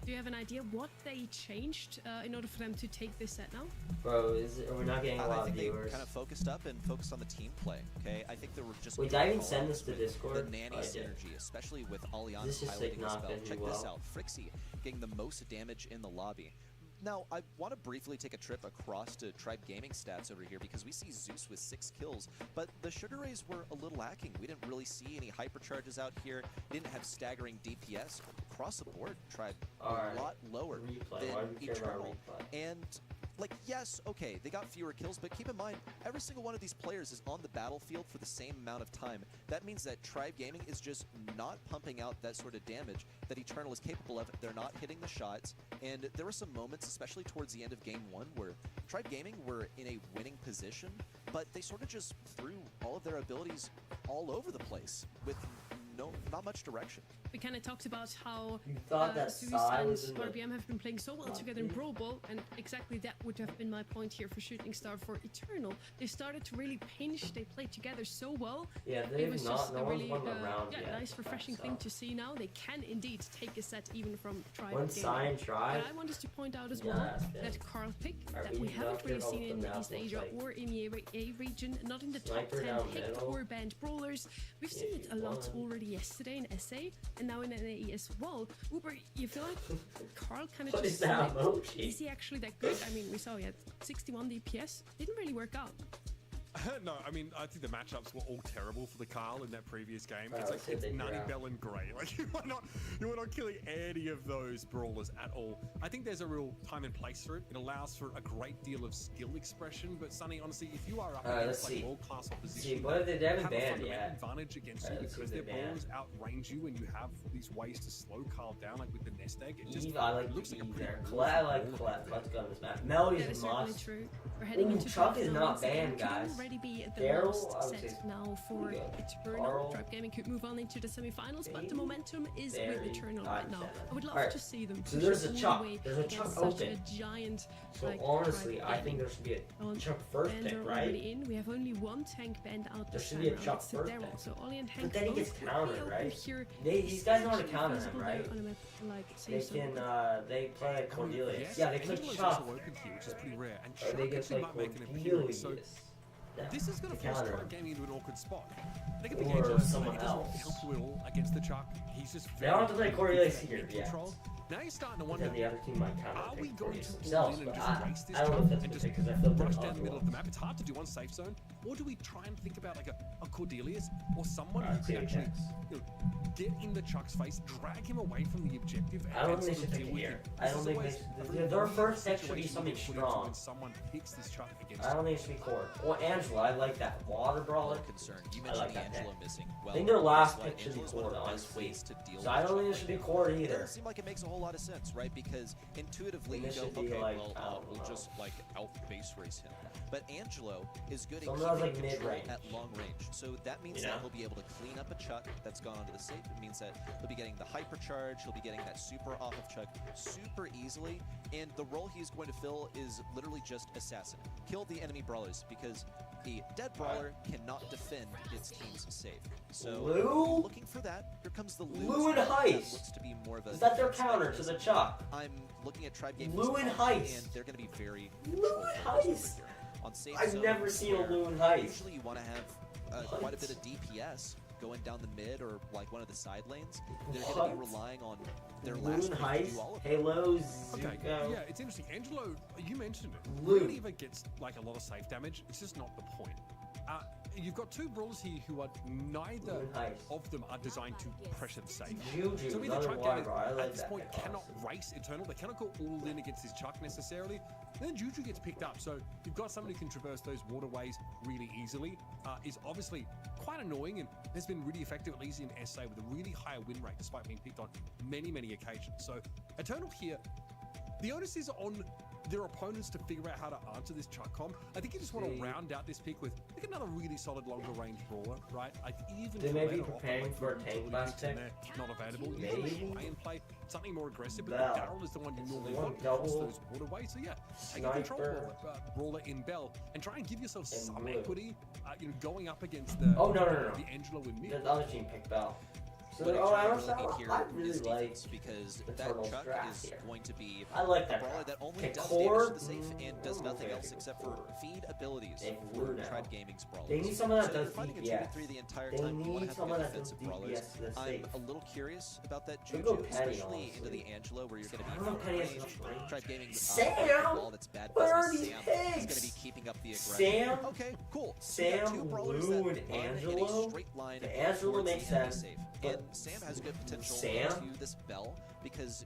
Do you have an idea what they changed in order for them to take this set now? Bro, we're not getting a lot of viewers. They kind of focused up and focused on the team play, okay? I think there were just... Wait, did I even send this to Discord? The Nanny synergy, especially with Alianas this is piloting like the spell. Check this well. out. Frixie getting the most damage in the lobby. Now, I want to briefly take a trip across to Tribe Gaming stats over here because we see Zeus with 6 kills, but the Sugar Rays were a little lacking. We didn't really see any hypercharges out here, didn't have staggering DPS. Across the board, Tribe a lot lower than Eternal. And, like, yes, okay, they got fewer kills, but keep in mind, every single one of these players is on the battlefield for the same amount of time. That means that Tribe Gaming is just not pumping out that sort of damage that Eternal is capable of. They're not hitting the shots, and there were some moments, especially towards the end of Game 1, where Tribe Gaming were in a winning position, but they sort of just threw all of their abilities all over the place with not much direction. We kind of talked about how You thought that Zeus Psy and was in the- RBM have been playing so well together in Brawl Ball, and exactly that would have been my point here for Shooting Star for Eternal. They started to really pinch, they played together so well. Yeah, It they've was not. just No a one's really won the round yet. nice, refreshing so. thing to see now. They can indeed take a set even from Tribe One Gaming. sign Tribe. But I wanted to point out as Yeah, well that's good. that Carl pick Are that we we haven't not really good seen off in the East map, Asia looks like? or in the A region, not in the top Sniper 10 down picked middle. or banned brawlers. We've seen it a lot already yesterday in SA and now in NAE as well. Uber, you feel like Carl kind of What just is that slipped. emoji? Is he actually that good? I mean, we saw he had 61 DPS. Didn't really work out. No, I mean, I think the matchups were all terrible for the Carl in that previous game. Oh, It's like so it's they Nutty, dropped. Bell, and Grey. Like you are not killing any of those brawlers at all. I think there's a real time and place for it. It allows for a great deal of skill expression. But Sonny, honestly, if you are up let's against see. like world-class See, opposition, what if they haven't have a banned fundamental yet? advantage against you Let's see because if their they brawlers outrange you, and you have these ways to slow Carl down, like with the nest egg. It just Eve, I like looks the like a Eve pretty there. awful Colette, I brawl like at the Colette. moment. Let's go on this map. Melody's That a is certainly must. true. We're heading Ooh, into Chuck the is final not once again. banned, Could guys. already be the Daryl, last I would set say- now for Yeah. Eternal. Carl. Tribe Gaming could move on into the semifinals, but the Maybe. momentum is Very with Eternal high right now. seven. I would love Alright, to see them so push there's it a all Chuck. the way There's a against Chuck such open. a giant. So like, honestly, Tribe I think Gaming. there should be Oh, a Chuck first bans pick, are right? already in. We have only one tank banned out There this should time be a around. Chuck It's the first Daryl. pick. So Ollie and Hank But then he both gets could be countered, open right? here. These guys know how to Especially counter visible him, there right? on a map like They Season. can, they play like Cordelia. Yes, Yeah, they play Angela's Chuck. also open here, which is pretty rare. And Or Chuck they can actually play might make an appearance. So Cordelia. this is going to force counter Tribe him. Gaming into an awkward spot. They can pick Or Angelo, someone he doesn't else. help you at all against the Chuck. He's just They don't have to play Cordelia good here, at yeah. control. Now you're starting to But wonder, then the other team might counter are we pick going Cordelia to all themselves, in but and just race this I don't know Chuck if that's and the just pick because I feel rush they're down the middle of the untouchable. map? It's hard to do on safe zone. Or do we try and think about like a Cordelius or someone Alright, who see can what actually checks. get in the Chuck's face, drag him away from the objective, I don't and think they sort of should deal pick with here. him? I This don't is think always they a should- very their weird first pick should be situation something to get put into strong. when someone picks this Chuck against I don't think it should be Cord. Or Angela, I like that. Water Brawler. Concern. You I mentioned like the that Angelo pick. missing. I think their Well, last guess what? pick should be Angelo's one Cord, of the best honestly. ways to deal So I with don't a think it Chuck should be like Cord that. It either. doesn't seem like it makes a whole lot of sense, right? Because intuitively And you this go, should be okay, like, well, I don't we'll know. just like out base race him. But Angelo is good at Someone else keeping like control mid-range. at long range. So that means You know? that he'll be able to clean up a Chuck that's gone onto the safe. It means that he'll be getting the hypercharge, he'll be getting that super off of Chuck super easily. And the role he's going to fill is literally just assassin. Kill the enemy brawlers because a dead brawler cannot defend its team's safe. So Lou? looking for that. Here comes the Lou and that Heist. looks to be more of a Is that their defense counter to the mechanism. Chuck? I'm looking at Tribe Gaming's Lou and counter, Heist. and they're going to be very Lou and control focused over Heist. here. On safe I've zones never seen a where Lou and Heist. Usually you want to have quite a bit of DPS going down the mid or like one of the side lanes. They're going to be What? relying on their Lou last and pick to Heist, do all of it. Halo, Okay, Zuko. yeah, it's interesting. Angelo, you mentioned it. Lou. Really even gets like a lot of safe damage. It's just not the point. You've got two brawlers here who are neither Lou and Heist. of them are designed to pressure the safe. Juju, So either another Tribe water Gaming brawler. I like at this that point pick, cannot honestly. race Eternal. They cannot go all in against his Chuck necessarily. And then Juju gets picked up. So you've got somebody who can traverse those waterways really easily. Is obviously quite annoying and has been really effective, at least in SA, with a really high win rate despite being picked on many, many occasions. So Eternal here, the onus is on their opponents to figure out how to answer this Chuck comp. I think you just want to round out this pick with like another really solid longer range brawler, right? Like even They may be Colette or preparing Opera, for a like, tank ability last picks in pick. there, not available. Maybe. Usually try and play something more aggressive, but Bell. Daryl is the one you normally one want to cross double those waterways. So yeah, take a control sniper. brawler in Bell and try and give yourself And some blue. equity. Going up against the Oh, no. the Angelo in mid. The other team picked Bell. So, What oh, I Eternal don't really know. need here I is really like defense because that Eternal's Chuck draft is here. going to be I like a that brawler draft. that only Okay, does core, damage to the safe and does nothing okay, else except for core. feed abilities They for blue now. Tribe Gaming's brawlers. They need someone that So if does you're fighting a DPS. 2v3 the entire They time, you want need to have someone good that does defensive brawlers. DPS to the I'm safe. a little curious about that Could Juju, go Penny, especially into honestly. the Angelo where you're going to I be don't know if Penny has range. enough range. Tribe Gaming Sam? ball that's bad Where are business. these Sam is going pigs? to be keeping up the aggression. Sam? Okay, cool. So you got Sam, two brawlers Lou, that and run in a Angelo? straight line The Angelo towards makes the enemy sense, safe. but And Sam has good potential Sam? to this Bell because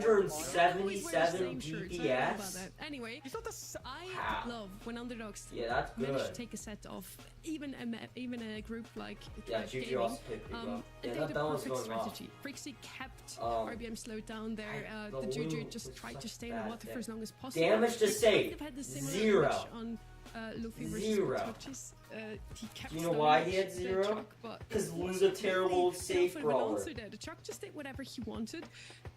177 DPS. Anyway, I How? love when underdogs Yeah, that's manage to good. take a set off, even a group like Yeah, Tribe Juju Gaming, also picked people up. and Yeah, they that had a one's perfect going off. strategy. Frixie kept RBM slowed down there. the The Juju loot just was tried to such stay in the bad water thing. for as long as possible. Damage to They save, kind of had the similar 0. approach on Luffy versus 0. touches. He kept Do you know why he slowing had the 0? Chuck, but Because it Lou's was a terrible really safe enough of an brawler. answer there. The Chuck just did whatever he wanted.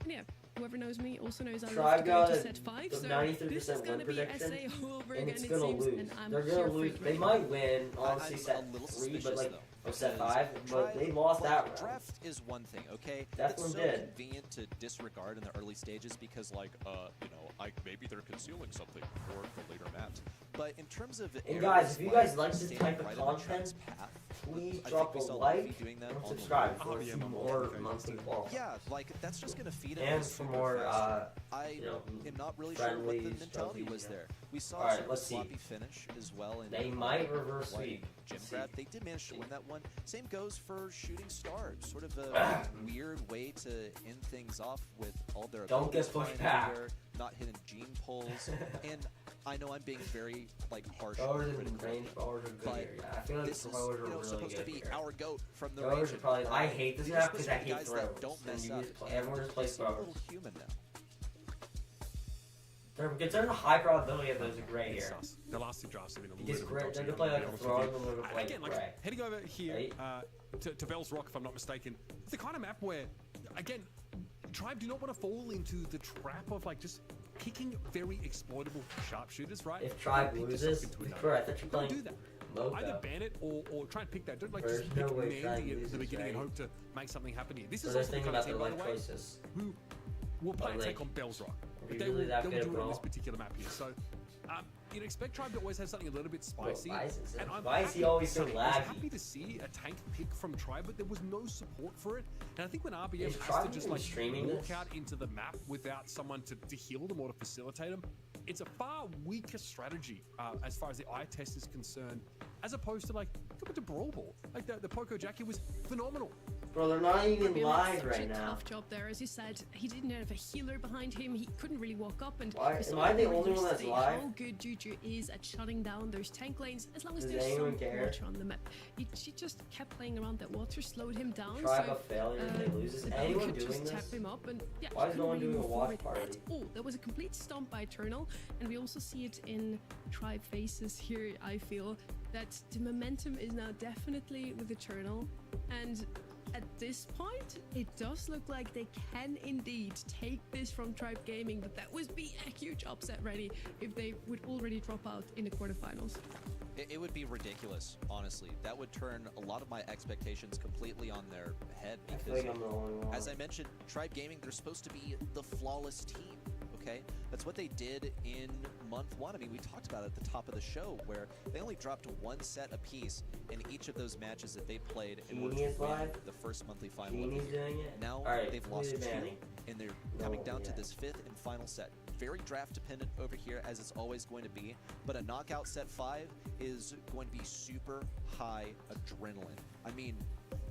And yeah, whoever knows me also knows I love Tribe to go got to a set 5. the So 93% this is win gonna be prediction, SA all over and again, it's it gonna seems. lose. And I'm They're here gonna for lose. it They right might win, obviously I'm set a little 3, but suspicious, like, though, or set because 5, but they lost that round. Draft is one thing, okay? Definitely it's so did. convenient to disregard in the early stages because, like, you know, maybe they're concealing something for the later maps. But in terms of And guys, if you guys like this staying type of right on the content, Travis path, please I drop think we a saw like Luffy doing that and on the subscribe way. for some more monthly balls. Yeah, like that's just gonna feed it. And for more, I you know, am not really sure what the friendly mentality trophies, was yeah. there. We saw Alright, sort of a let's see. sloppy finish as well. In They might reverse White sweep. Gym Let's grab. see. They did manage to win that one. Same goes for Shooting Stars. Sort of a weird way to end things off with all their Don't get abilities pushed flying back. everywhere, not hitting gene pulls, and I know I'm being very like harsh. Bowers and critical, range bowers are good but here. Yeah, I feel like this is bowers are really supposed good to be here. our goat from the Bowers are region. probably. I hate this These map are because supposed I to be hate guys throws. that don't mess And up. everyone just plays They seem a bowers. little human now. There's a high probability of those are gray It's here. sus. The last two drafts have been a little Because bit of a gray, dodgy, they're gonna play I'll like be a honest throw with and you. they're gonna play Again, like gray. heading over here Right? to Vel's Rock, if I'm not mistaken, it's the kind of map where, again, Tribe do not want to fall into the trap of like just picking very exploitable sharpshooters, right? If Tribe Don't pick yourself loses, into a nut. correct, that you're Don't playing do that. Mocha. Either ban it or try and pick that. Don't like There's just no pick way Tribe Mandy at the loses, beginning and right? hope to make something happen here. This So is they're also the thinking kind of about their team, by the life way, choices. who will play But, a like, take on Bell's Rock. are But we they really will that they'll good do at it on this Brawl? particular map here. So, you know, expect Tribe to always have something a little bit spicy. Why is it- and I'm why is he happy- always so sorry, I was laggy? happy to see a tank pick from Tribe, but there was no support for it. And I think when RBM Is has Tribe to just even like streaming walk this? out into the map without someone to heal them or to facilitate them, it's a far weaker strategy as far as the eye test is concerned, as opposed to like compared to Brawl Ball. Like the Poco Jackie was phenomenal. Bro, they're not even Really live such right a now. tough job there, as you said. He didn't have a healer behind him. He couldn't really walk up. And Why- we saw am I the already only one that's yesterday live? How good Juju is at shutting down those tank lanes, as long as Does there's anyone some care? water on the map. She just kept playing around that water, slowed him down. Tribe so of failure if they lose. Is the anyone could doing just this? tap him up, and yeah, Why he is no couldn't one really doing a move watch forward party? at all. There was a complete stomp by Eternal, and we also see it in Tribe faces here. I feel that the momentum is now definitely with Eternal, and at this point, it does look like they can indeed take this from Tribe Gaming, but that would be a huge upset ready if they would already drop out in the quarterfinals. It would be ridiculous, honestly. That would turn a lot of my expectations completely on their head I feel because, like I'm the only one. as I mentioned, Tribe Gaming, they're supposed to be the flawless team, okay? That's what they did in month 1. I mean, we talked about it at the top of the show where they only dropped one set apiece in each of those matches that they played in order Genie is to win live? the first monthly final. of the Genie's year. doing it? Now Alright, they've who lost is 2, banning? and they're No coming one down to yet. this 5th and final set. Very draft dependent over here, as it's always going to be, but a knockout set 5 is going to be super high adrenaline. I mean,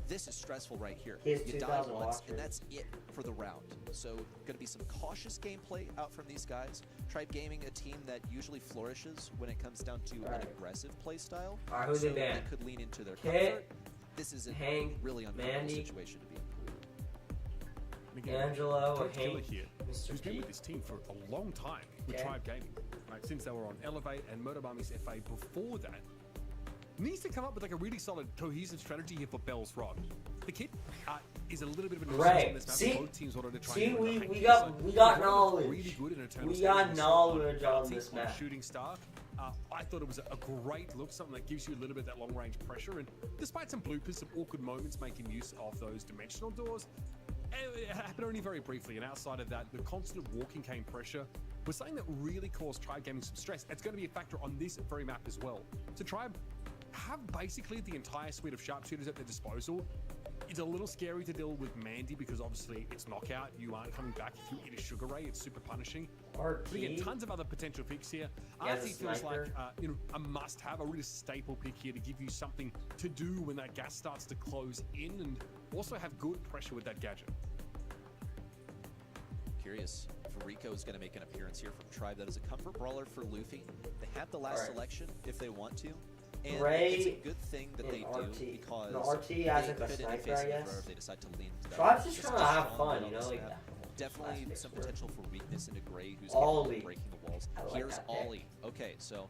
this is stressful right here. He has You die 2,000 once, watchers. and that's it for the round. So, going to be some cautious gameplay out from these guys. Tribe Gaming, a team that usually flourishes when it comes down to an Alright. aggressive play style. Alright, who so they ban? could lean into their Kit, comfort. This is a Hank, really uncomfortable Mandy, situation to be in. And again, Angelo, Coach Killer Hank, here, Mr. who's been P. with this team for a long time with Okay. Tribe Gaming, right? Since they were on Elevate and Motomami's FA before that, needs to come up with like a really solid cohesive strategy here for Bell's Rock. The kid is a little bit of a nuisance Right. on this map. See? Both teams wanted to try See, and we Hank got- here, so we got they're knowledge. Really good in Eternal We State got and knowledge so on Bounty this map. Shooting Star. I thought it was a great look, something that gives you a little bit of that long range pressure. And despite some bloopers, some awkward moments making use of those dimensional doors, it happened only very briefly. And outside of that, the constant walking cane pressure was something that really caused Tribe Gaming some stress. It's going to be a factor on this very map as well. So Tribe have basically the entire suite of sharpshooters at their disposal. It's a little scary to deal with Mandy because obviously it's knockout. You aren't coming back if you eat a sugar ray. It's super punishing. But again, tons of other potential picks here. Yeah, RT the feels like sniper. a must-have, a really staple pick here to give you something to do when that gas starts to close in, and also have good pressure with that gadget. Curious if Rico is going to make an appearance here from Tribe. That is a comfort brawler for Luffy. They have the last Alright. selection if they want to. And Ray it's a good thing that they and do RT. because No, RT as they like a could end up sniper, I facing a guess. throw if they decide to lean into that. Tribe's just This trying is to a have strong fun, build you on know, this like map. that. Definitely Last some mix potential for weakness into Gray, who's Ollie. capable of breaking the walls. I like Here's that pick. Ollie. Okay, so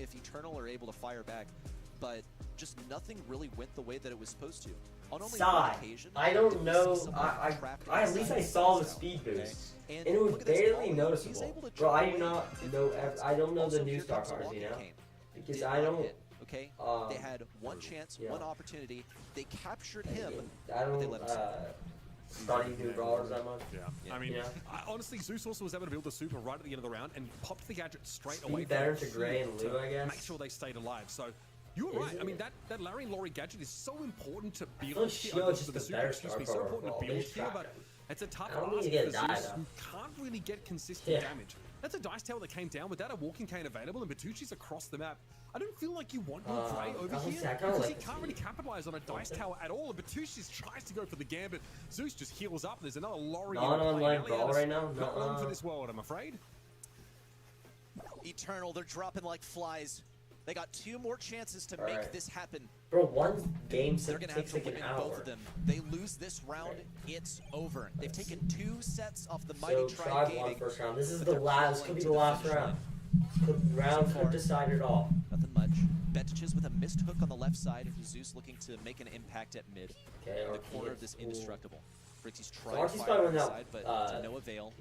if Eternal are able to fire back, but just nothing really went the way that it was supposed to. On only one occasion, I don't did we know. see someone trapped At least inside I the saw the tower, speed okay? boost, And and it was look at this, barely Ollie, he's noticeable. able to Bro, I jump do away not if know. the I don't know also, the new here star comes cars, Walking you know, Cane. because Did I not don't. hit, okay, they had one chance, yeah. one opportunity. They captured him. I but they don't. let him Thought you do brawlers that much. Yeah. I mean, honestly, Zeus also was able to build the super right at the end of the round and popped the gadget straight away. Better to Gray and Lou, I guess. Make sure they stayed alive. So you're right. I mean, that Larry and Laurie gadget is so important to build Well, Shield's just a better star so power important to overall. build here, but it's a tough I don't ask need to get for died Zeus, up. who can't really get consistent damage. That's a dice tower that came down without a walking cane available, and Bertucci's across the map. I don't feel like you want your Gray over here because he can't really capitalize on a dice tower at all. And Bertucci's tries to go for the gambit. Zeus just heals up. There's another Laurie. Not online Brawl right now. Not long for this world, I'm afraid. Eternal, they're dropping like flies. They got 2 more chances to make this happen. Bro, one game They're gonna have takes to like win an both hour. of them. They lose this round, it's over. They've taken 2 sets off the mighty Tribe Tribe won Gaming. first round. This is but the they're last. crawling Could be to the last finish round. line. Round could decide it all. Nothing much. Betches with a missed hook on the left side. Zeus looking to make an impact at mid. Okay, in the corner of this indestructible. Brixie's trying Archie's to probably fire on the went side, but to no avail.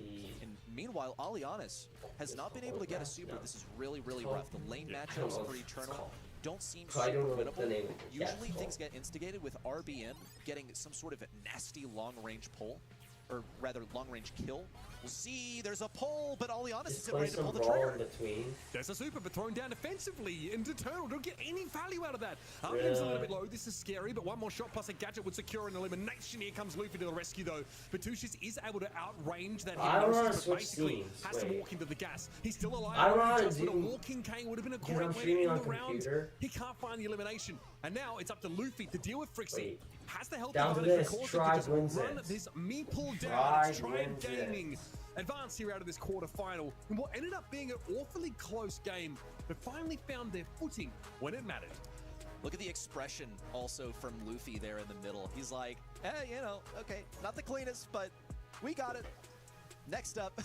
And meanwhile, Alianis has not been able to get a super. This is really, really rough. The lane matchups for Eternal don't seem super winnable. Usually things get instigated with RBM getting some sort of a nasty long-range pull, or rather long-range kill. We'll see, there's a pull, but Alianis isn't ready to pull the trigger. There's a super, but thrown down defensively, and Eternal don't get any value out of that. RBM's a little bit low, this is scary, but one more shot plus a gadget would secure an elimination. Here comes Luffy to the rescue though. Bertucci's is able to outrange that hypnosis, but basically has to walk into the gas. He's still alive. I don't know how to But a do. walking cane would have been a I'm great way to streaming end on the round. computer. He can't find the elimination, and now it's up to Luffy to deal with Frixie. Has the health Down to advantage this, because Tribe just wins run it. this meeple down. Tribe It's Tribe wins it. Gaming advance here out of this quarterfinal in what ended up being an awfully close game, but finally found their footing when it mattered. Look at the expression also from Luffy there in the middle. He's like, hey, you know, okay, not the cleanest, but we got it. Next up,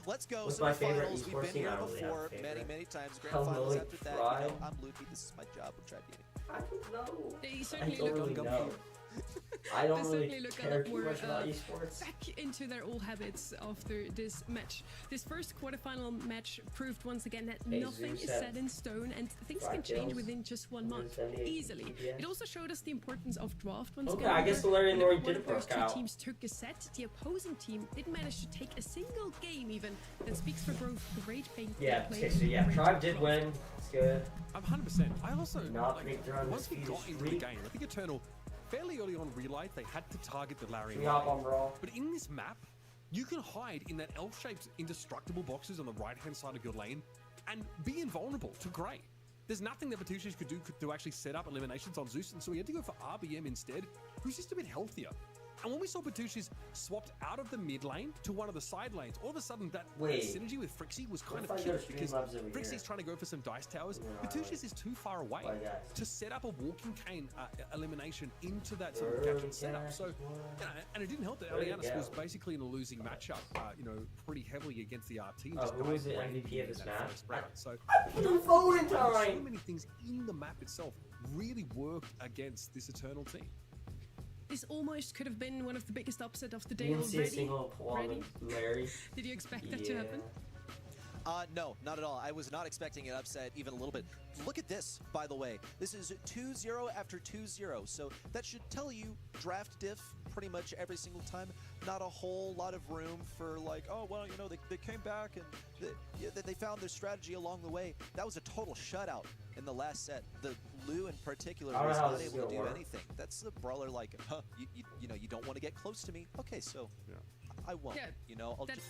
let's go. What's my favorite Semifinals. We've esports been team? here I don't really have a before favorite. many times. Grand Hello, finals after that. You Tribe. know, I'm Luffy. This is my job with Tribe Gaming. I don't know. They I certainly don't really look know. I don't They really certainly look a care lot too more much about esports. back into their old habits after this match. This first quarterfinal match proved once again that Hey, nothing Zeus is had set in stone and things 5 can change kills. within just 1 month 178 easily. DPS. It also showed us the importance of draft once Okay, again. I guess the Larry and Whenever Laurie one did of those work two out. teams took a set, the opposing team didn't manage to take a single game even. That speaks for both great play. Yeah, play okay, so yeah, and Tribe great did draft. win. It's good. I'm 100%. I also, Not big throw on once we this got huge into the streak. game, I think Eternal fairly early on realized they had to target the Larry and We hop Laurie. on Brawl. But in this map, you can hide in that L-shaped indestructible boxes on the right-hand side of your lane and be invulnerable to Grey. There's nothing that Bertucci could do to actually set up eliminations on Zeus, and so he had to go for RBM instead, who's just a bit healthier. And when we saw Bertucci's swapped out of the mid lane to one of the side lanes, all of a sudden that synergy with Frixie was kind What of if I go killed because Streamlabs over Frixie's here? trying to go for some dice towers. No, Bertucci's is too far away Why, guys? to set up a walking cane elimination into that sort of gadget setup. So, you know, and it didn't help that Where'd it Alianis was go? basically in a losing matchup, you know, pretty heavily against the RT. And Oh, just who died was the bravely MVP of in this that match? first round. So, put the phone in so time. many things in the map itself really worked against this Eternal team. This almost could have been one of the biggest upset of the day You didn't see a already. single pull on Ready? Larry. Did you expect that to happen? No, not at all. I was not expecting an upset even a little bit. Look at this, by the way. This is 2-0 after 2-0, so that should tell you draft diff pretty much every single time. Not a whole lot of room for like, oh, well, you know, they came back and they found their strategy along the way. That was a total shutout in the last set. The Lou in particular I don't was know how not this is able to do gonna work. anything. That's the brawler like, huh, you know, you don't want to get close to me. Okay, so I won't. Yeah, you know, I'll that- just...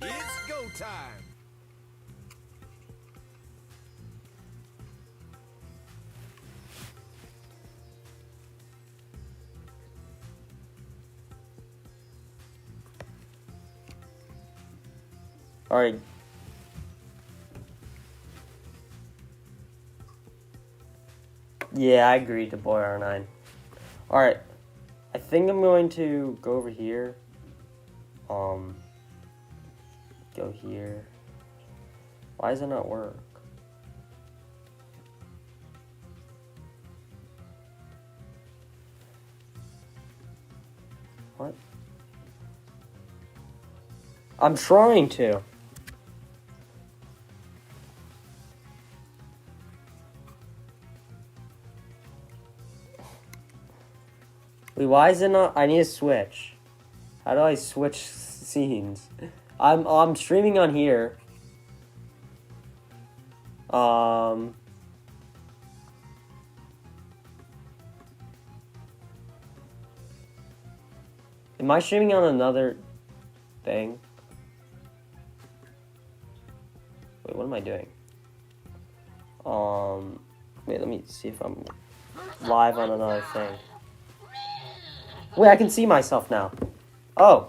It's go time. All right. Yeah, I agreed to boy R9. All right. I think I'm going to go over here. Go here. Why does it not work? What? I'm trying to. Wait, why is it not? I need to switch. How do I switch scenes? I'm streaming on here. Am I streaming on another thing? Wait, what am I doing? Wait, let me see if I'm live on another thing. Wait, I can see myself now. Oh.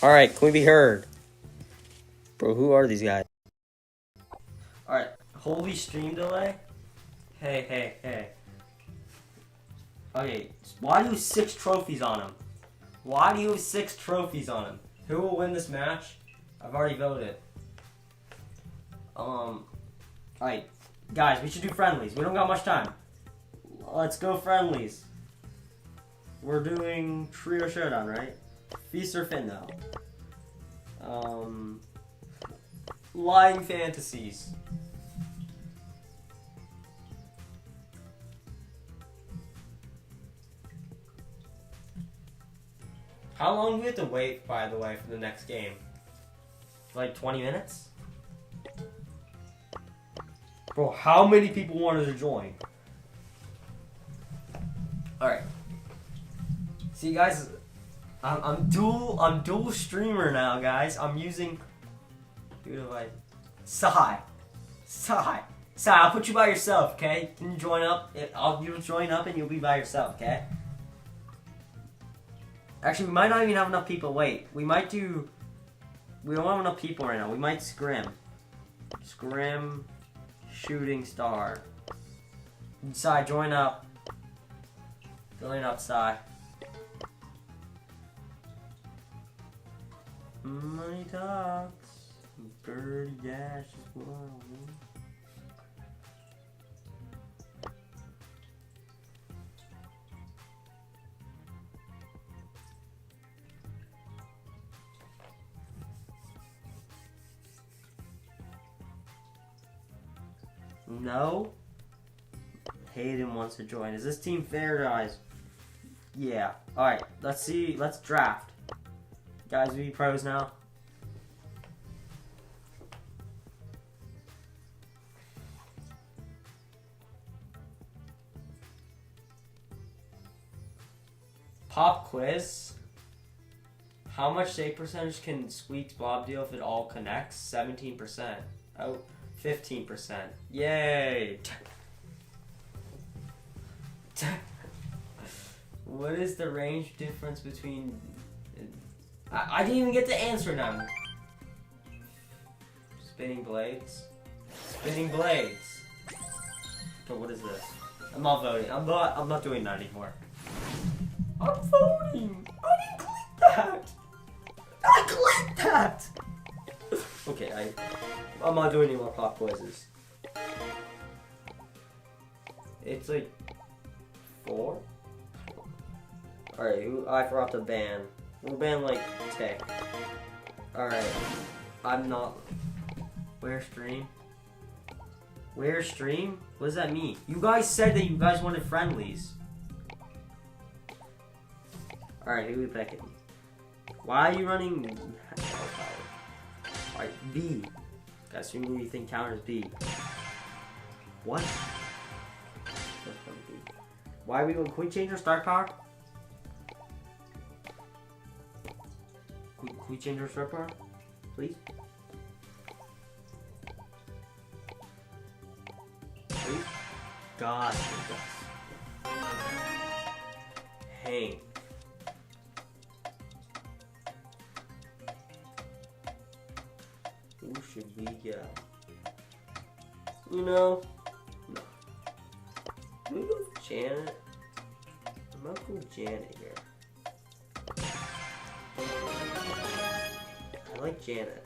Alright, can we be heard? Bro, who are these guys? Alright, holy stream delay? Hey. Okay, why do you have 6 trophies on him? Why do you have 6 trophies on him? Who will win this match? I've already voted. Alright, guys, we should do friendlies. We don't got much time. Let's go friendlies. We're doing trio showdown, right? Feast or fin now. Lying fantasies. How long do we have to wait, by the way, for the next game? Like 20 minutes? Bro, how many people wanted to join? Alright. See, guys, I'm dual streamer now, guys. I'm using... Who do I... Sai, I'll put you by yourself, okay? Can you join up? You'll join up and you'll be by yourself, okay? Actually, we might not even have enough people. Wait, we might do... We don't have enough people right now. We might scrim. Scrim, shooting star. Sai, join up. Join up, Sai. Money talks. Birdie dash is wild. No. Hayden wants to join. Is this team fair, guys? Yeah. Alright, let's see. Let's draft. Guys, we pros now. Pop quiz. How much save percentage can Squeak's Blob deal if it all connects? 17%. Oh, 15%. Yay! What is the range difference between... I didn't even get to answer now. Spinning blades. Spinning blades. But what is this? I'm not voting. I'm not doing that anymore. I'm voting. I didn't click that. I clicked that. Okay, I'm not doing any more pop quizzes. It's like 4. All right, I forgot to ban. We'll ban like Tech. Alright. I'm not... Where stream? Where stream? What does that mean? You guys said that you guys wanted friendlies. Alright, who are we picking? Why are you running... Alright, B. Guys, who do you think counters B? What? Why are we going... Can we change our start power? Can we change our start power? Please? Please? God, yes. Hang. Who should we get? You know? No. Can we go with Janet? I'm not going with Janet here. I like Janet.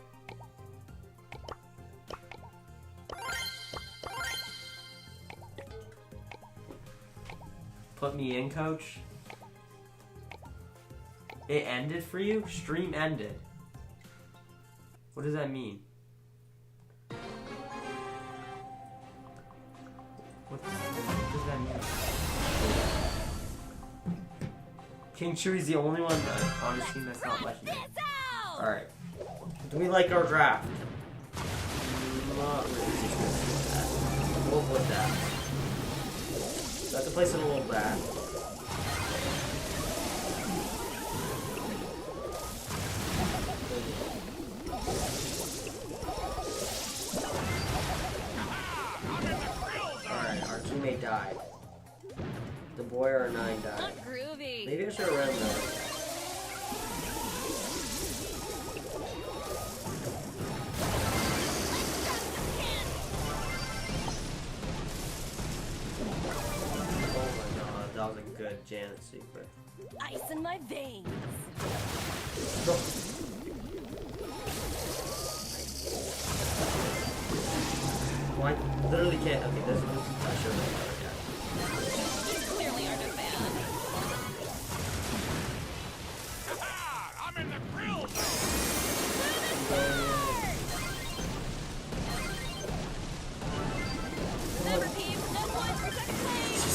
Put me in, coach. It ended for you? Stream ended. What does that mean? What does that mean? King Chewy's the only one on his team that's not legendary. Alright. Do we like our draft? Not really. We'll put that. So I have to place it a little back. Alright, our teammate died. The boy or 9 died. Groovy. Maybe I should have ran that. That was a good Janet secret. Ice in my veins. Well, I literally can't. Okay, this is. I should have. You clearly aren't a fan. I'm in the grill zone. Remember, peeps, no points for second place.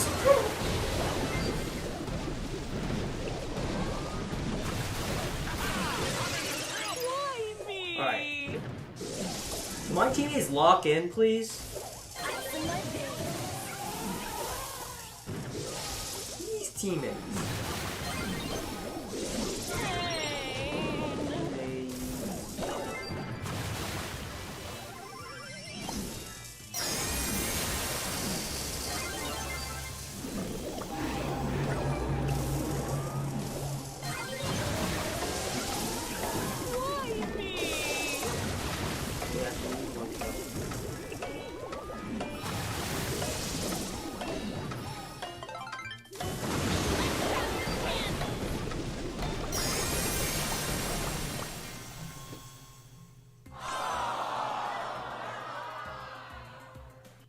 Why me? Alright. My teammates lock in, please. Ice in my veins. These teammates.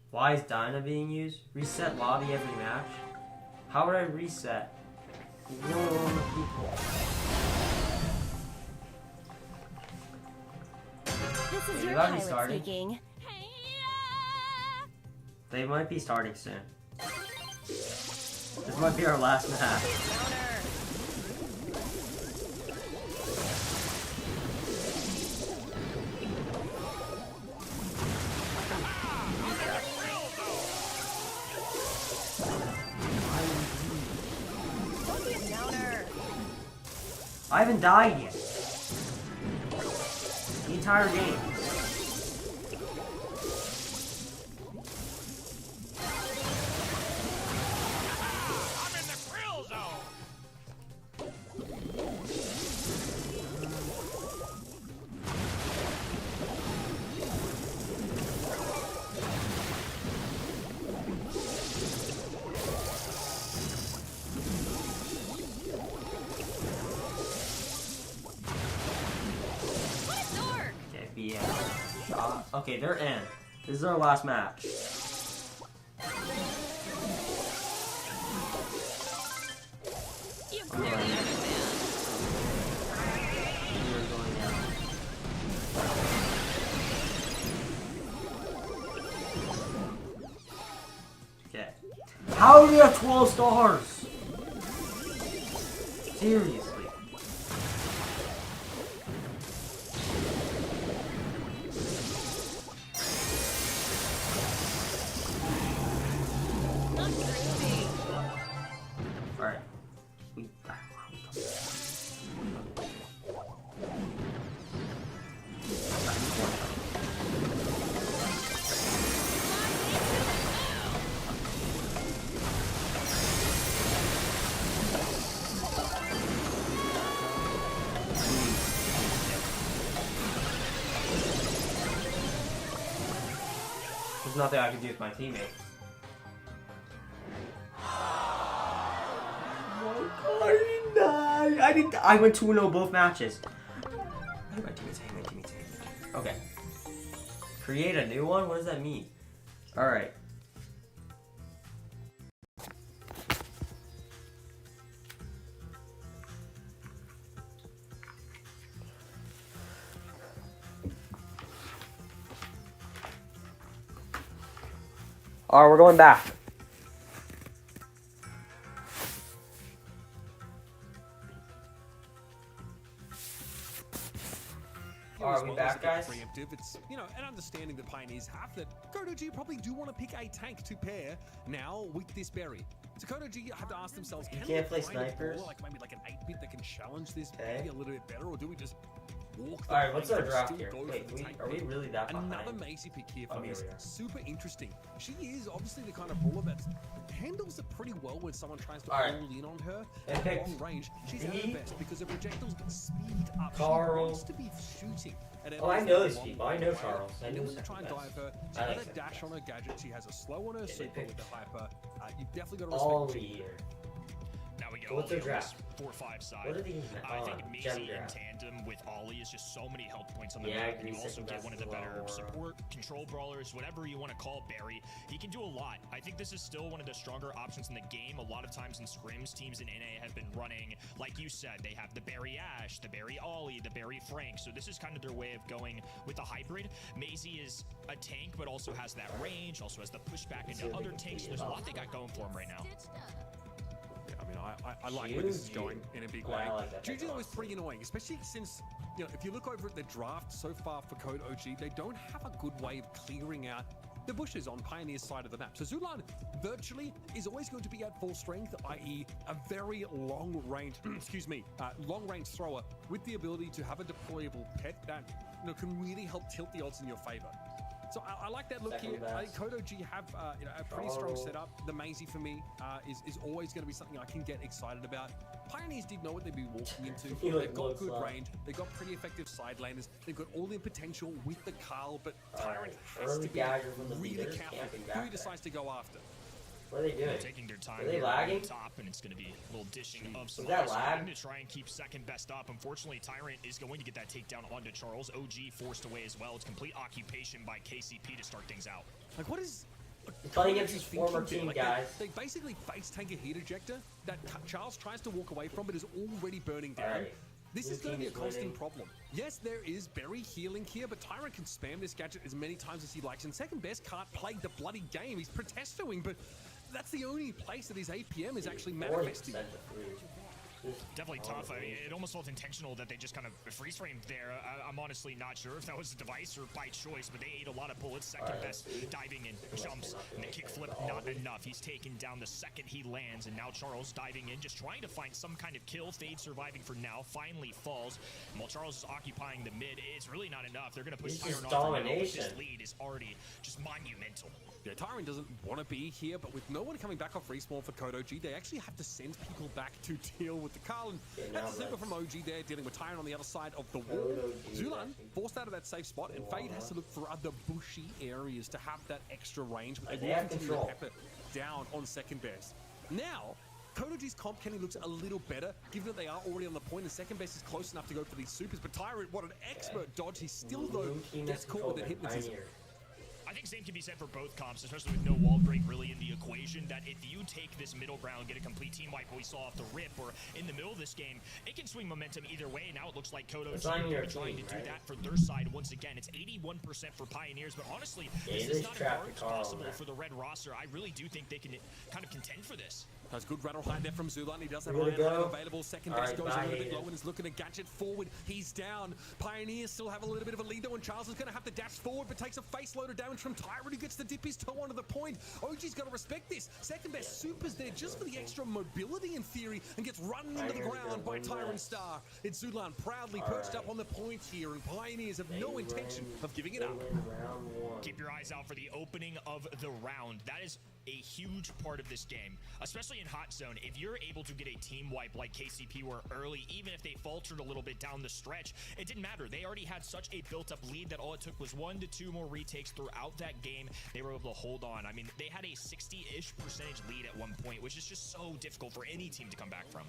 Why is Dyna being used? Reset lobby every match? How would I reset? There's no normal people. This is They your might be pilot starting. speaking. They might be starting soon. This might be our last match. I haven't died yet. The entire game. I'm in the grill zone. Okay, BM. Okay, they're in. This is our last match. You clearly aren't a fan. We're going out. Okay. How do we have 12 stars? Seriously. Not groovy. Alright. There's nothing I can do with my teammates. I went 2-0 both matches. Hey, my teammates, hey, my teammates, hey, my teammates. Okay. Create a new one? What does that mean? Alright. Alright, we're going back. Are we back, guys? Preemptive. It's, you know, an understanding that Pioneers have that KotoG probably do want to pick a tank to pair now with this berry. So KotoG have to ask themselves, can can't we play find a snipers? brawler, like maybe like an 8-bit that can challenge this Okay. berry a little bit better, or do we just walk the Alright, what's plank our and draft still here? go Wait, for the tank are we pick? really that behind? Another Maisie pick here Oh, for here us. we are. Super interesting. She is obviously the kind of brawler that handles it pretty well when someone tries to Alright. pull in on her. And At picked long range, she's at me. her best because her projectiles speed up. Carl. She wants to be shooting. Oh, I know these people. I know Charles. I And know wants to try and dive her. She I has like a second dash on her gadget. She has a slow on her super picked with the hyper. You've definitely got to all respect year. Now we get What's Ollie their on this draft? 4-5 side. What are these? I think gem Maisie in draft. tandem with Ollie is just so many health points on the Yeah, map. And you he's also second get best one of the as well, better or- support, control brawlers, whatever you want to call Barry. He can do a lot. I think this is still one of the stronger options in the game. A lot of times in scrims, teams in NA have been running, like you said, they have the Barry Ash, the Barry Ollie, the Barry Frank. So this is kind of their way of going with a hybrid. Maisie is a tank, but also has that range, also has the pushback into other tanks. So there's a lot they got going for him right now. Yeah, I mean, I like where this is going in a big way. I like that pick a Juju lot. is pretty annoying, especially since, you know, if you look over at the draft so far for Code OG, they don't have a good way of clearing out the bushes on Pioneer's side of the map. So Zulan virtually is always going to be at full strength, i.e. a very long range, long range thrower with the ability to have a deployable pet that, you know, can really help tilt the odds in your favor. So I like that look Second here. I think best. Code OG have you know, a pretty strong Oh. setup. The Maisie for me is always going to be something I can get excited about. Pioneers did know what they'd be walking into. He, like, They've got looks good up. range. They've got pretty effective side laners. They've got all the potential with the Carl, but Tyrant Alright, has early to be dagger from the really leaders, careful camping who back he there. decides to go after. What are they doing? Taking their time Are they here lagging? on top, and it's going to be a little dishing of some Is that ice lag? to try and keep second best up. Unfortunately, Tyrant is going to get that takedown onto Charles. OG forced away as well. It's complete occupation by KCP to start things out. Like, what is... Playing against his thinking former there? team, Like, guys. They basically face tank a heat ejector that Charles tries to walk away from, but is already burning down. Alright. This Blue is going to team be a is constant winning. problem. Yes, there is Berry healing here, but Tyrant can spam this gadget as many times as he likes, and second best can't play the bloody game. He's protestoing, but that's the only place that his APM is actually 40% manifesting. to free. Definitely tough. I mean, it almost felt intentional that they just kind of freeze framed there. I'm honestly not sure if that was a device or by choice, but they ate a lot of bullets. Second Alright, best let's see. diving in, jumps, and the kick flip, not enough. He's taken down the second he lands, and now Charles diving in, just trying to find some kind of kill. Fade surviving for now, finally falls. And while Charles is occupying the mid, it's really not enough. They're going to push This is Tyrant on for now, but this domination. lead is already just monumental. Yeah, Tyrant doesn't want to be here, but with no one coming back off respawn for Code OG, they actually have to send people back to deal with the Carl. And now that's a super let's- from OG there, dealing with Tyrant on the other side of the wall. Code OG, Zulan I think. forced out of that safe spot, and Fade has to look for other bushy areas to have that extra range, but They they will have continue to control. pepper down on second best. Now, Code OG's comp Kenny looks a little better, given that they are already on the point, and second best is close enough to go for these supers, but Tyrant, what an expert dodge. He still, though, Blue team gets has caught with control that of hypnotism. Pioneer. I think same can be said for both comps, especially with no wall break really in the equation, that if you take this middle ground, get a complete team wipe we saw off the rip or in the middle of this game, it can swing momentum either way. Now it looks like Kodo is It's on your trying to team, do right? that for their side once again. It's 81% for Pioneers, but honestly, Yeah, this it is is not trapped embarked to Carl possible there. for the red roster. I really do think they can kind of contend for this. That's good rattle high there from Zulan. He does have We're a gonna red line go. available. Second All best right, goes a bye, little bit Hayden. low and is looking to gadget forward. He's down. Pioneers still have a little bit of a lead though, and Charles is going to have to dash forward, but takes a face load of damage from Tyrant, who gets to dip his toe onto the point. OG's got to respect this. Second best supers there just for the extra mobility in theory, and gets run into the Pioneers ground gonna by win Tyrant this. Star. It's Zulan proudly All perched right. up on the point here, and Pioneers have no They intention win- of giving it they up. win round one. Keep your eyes out for the opening of the round. That is a huge part of this game, especially in hot zone. If you're able to get a team wipe like KCP were early, even if they faltered a little bit down the stretch, it didn't matter. They already had such a built-up lead that all it took was 1 to 2 more retakes throughout that game. They were able to hold on. I mean, they had a 60-ish% lead at one point, which is just so difficult for any team to come back from.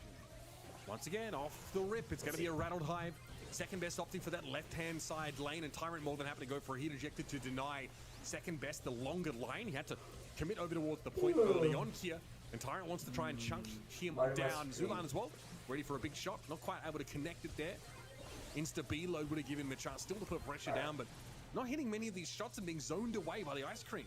Once again, off the rip, it's going to be a rattled hive. Second best opting for that left-hand side lane, and Tyrant more than happy to go for a heat ejector to deny second best the longer lane. He had to commit over towards the point early on here, and Tyrant wants to try and chunk him Why did my down. screen- Zulan as well, ready for a big shot. Not quite able to connect it there. Insta B load would have given him the chance still to put pressure down, but not hitting many of these shots and being zoned away by the ice cream.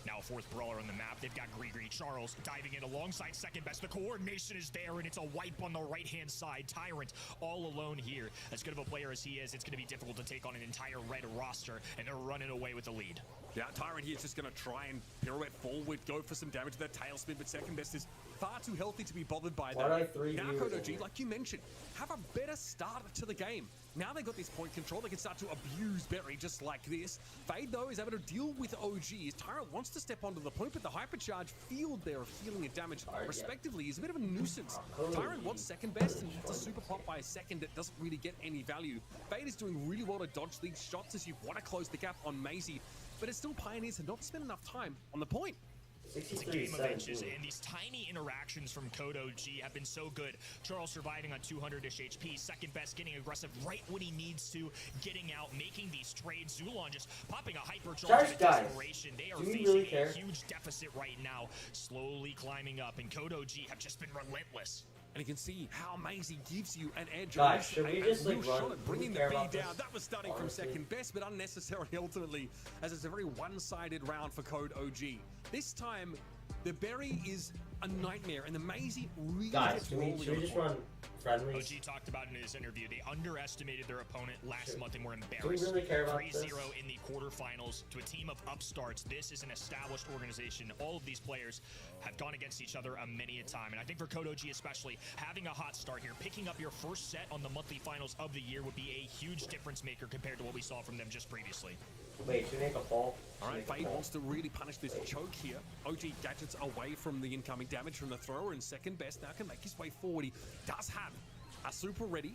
Now fourth brawler on the map. They've got Gree Charles diving in alongside second best. The coordination is there, and it's a wipe on the right-hand side. Tyrant all alone here. As good of a player as he is, it's going to be difficult to take on an entire red roster, and they're running away with the lead. Yeah, Tyrant here is just going to try and pirouette forward, go for some damage to that tailspin, but second best is far too healthy to be bothered by that. Now Code OG, like you mentioned, have a better start to the game. Now they've got this point control, they can start to abuse Berry just like this. Fade, though, is able to deal with OG. Tyrant wants to step onto the point, but the hypercharge field there of healing and damage, respectively, is a bit of a nuisance. Tyrant wants second best, and it's a super pop by a second that doesn't really get any value. Fade is doing really well to dodge these shots as you want to close the gap on Maisie, but it's still Pioneers have not spent enough time on the point. It's a game of inches, and these tiny interactions from Code OG have been so good. Charles surviving on 200-ish HP, second best getting aggressive right when he needs to, getting out, making these trades. Zulon just popping a hypercharge of desperation. They are facing a huge deficit right now, slowly climbing up, and Code OG have just been relentless. And you can see how Maisie gives you an edge. Guys, should we just like shot run? at bringing the B down. That was starting from second best, but unnecessary ultimately, as it's a very one-sided round for Code OG. This time, the Berry is a nightmare, and the Maisie really gets rolling. Should we just run friendlies? OG talked about in his interview, they underestimated their opponent last month and were embarrassed. Do we really care about 3-0 in the quarterfinals to a team of upstarts. This is an established organization. All of these players have gone against each other many a time, and I think for Code OG especially, having a hot start here, picking up your first set on the monthly finals of the year would be a huge difference maker compared to what we saw from them just previously. Wait, should we make a fall? All right, Fade wants to really punish this choke here. OG gadgets away from the incoming damage from the thrower, and second best now can make his way forward. He does have a super ready.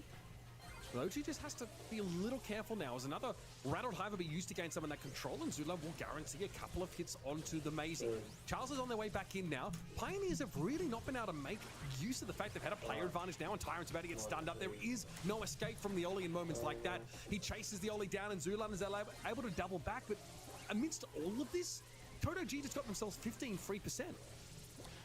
But OG just has to be a little careful now, as another Rattled Hive will be used to gain some of that control, and Zula will guarantee a couple of hits onto the Maisie. Charles is on their way back in now. Pioneers have really not been able to make use of the fact they've had a player advantage now, and Tyrant's about to get stunned up. There is no escape from the Oli in moments like that. He chases the Oli down, and Zulan is able to double back, but amidst all of this, Code OG just got themselves 15 free percent.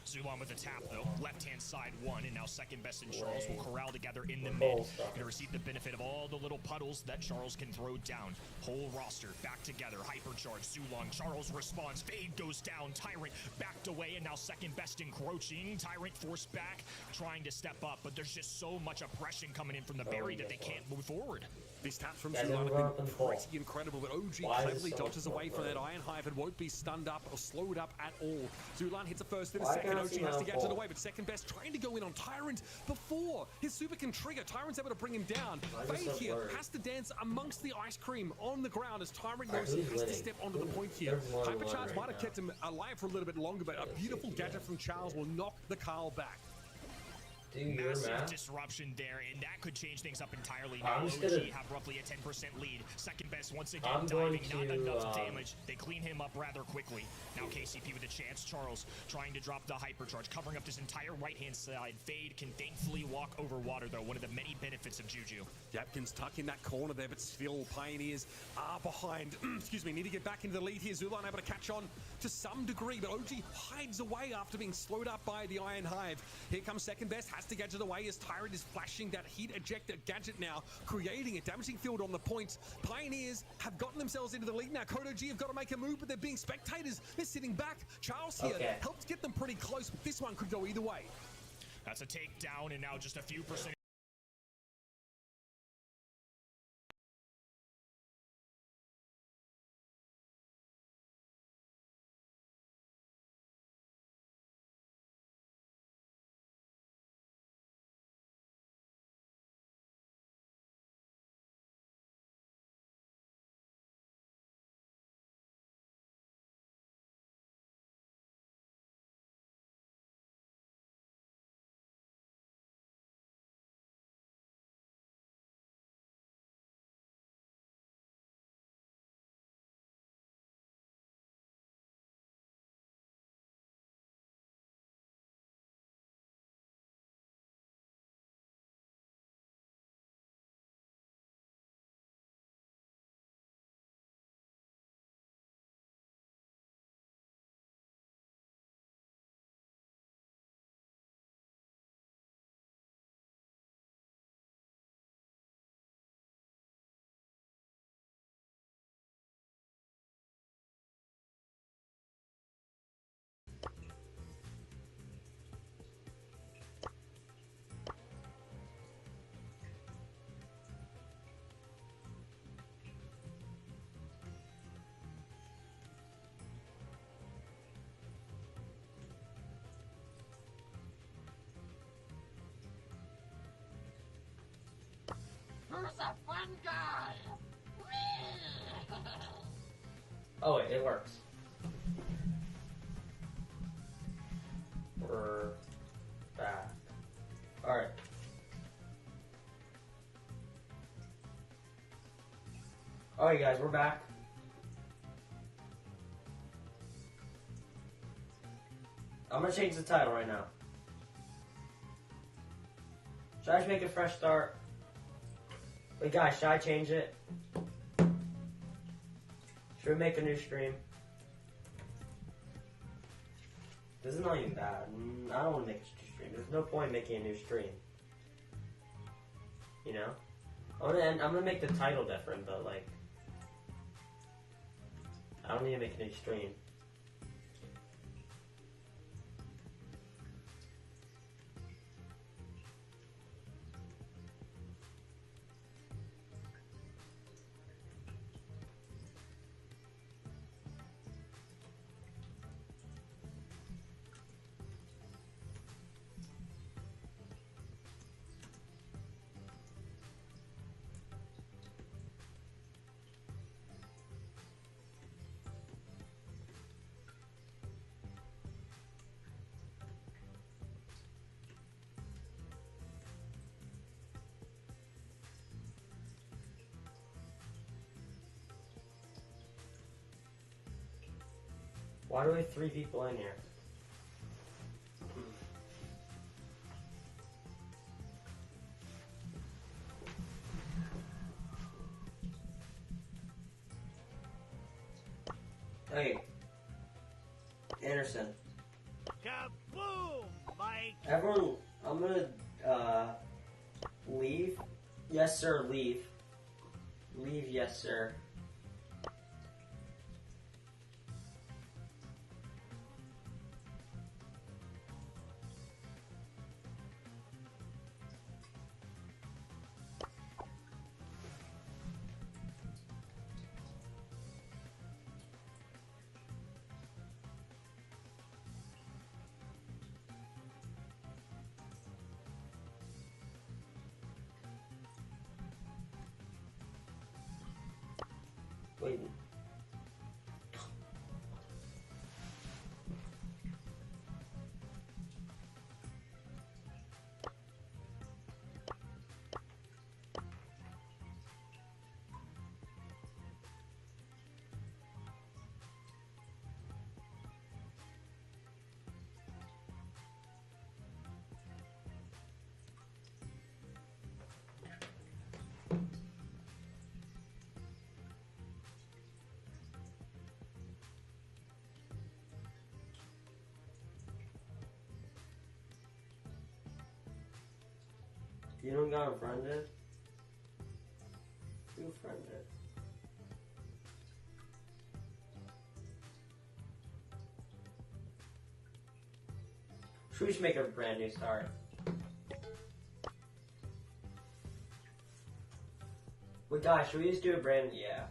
Zulon with the tap, though. Left-hand side one, and now second best and Charles will corral together in the mid. Gonna receive the benefit of all the little puddles that Charles can throw down. Whole roster back together. Hypercharge, Zulon. Charles responds. Fade goes down. Tyrant backed away, and now second best encroaching. Tyrant forced back, trying to step up, but there's just so much oppression coming in from the Berry that they can't move forward. These taps from Zulon have been pretty incredible, but OG cleverly dodges away from that Iron Hive and won't be stunned up or slowed up at all. Zulon hits a first and a second. OG has to get to the way, but second best trying to go in on Tyrant before his super can trigger. Tyrant's able to bring him down. Fade here has to dance amongst the ice cream on the ground as Tyrant knows he has to step onto the point here. Hypercharge might have kept him alive for a little bit longer, but a beautiful gadget from Charles will knock the Carl back. Massive disruption there, and that could change things up entirely. Now OG have roughly a 10% lead. Second best once again diving, not enough damage. They clean him up rather quickly. Now KCP with a chance. Charles trying to drop the hypercharge, covering up this entire right-hand side. Fade can thankfully walk over water, though, one of the many benefits of Juju. Yapkin's tuck in that corner there, but still Pioneers are behind. Excuse me, need to get back into the lead here. Zulon able to catch on to some degree, but OG hides away after being slowed up by the Iron Hive. Here comes second best, has to gadget away as Tyrant is flashing that heat ejector gadget now, creating a damaging field on the point. Pioneers have gotten themselves into the lead now. Code OG have got to make a move, but they're being spectators. They're sitting back. Charles here helped get them pretty close, but this one could go either way. That's a takedown, and now just a few percent. Who's the fun guy? Oh wait, it works. We're back. Alright. Alright guys, we're back. I'm gonna change the title right now. Should I just make a fresh start? Wait guys, should I change it? Should we make a new stream? This is not even bad. I don't want to make a new stream. There's no point in making a new stream. You know? I'm gonna make the title different, but like, I don't need to make a new stream. Why do we have 3 people in here? Hey, Anderson. Kaboom, Mike! Everyone, I'm gonna, leave. Yes, sir, leave. Leave, yes, sir. Wait. You don't got unfriended? Who friended? Should we just make a brand new start? Wait guys, should we just do a brand, yeah.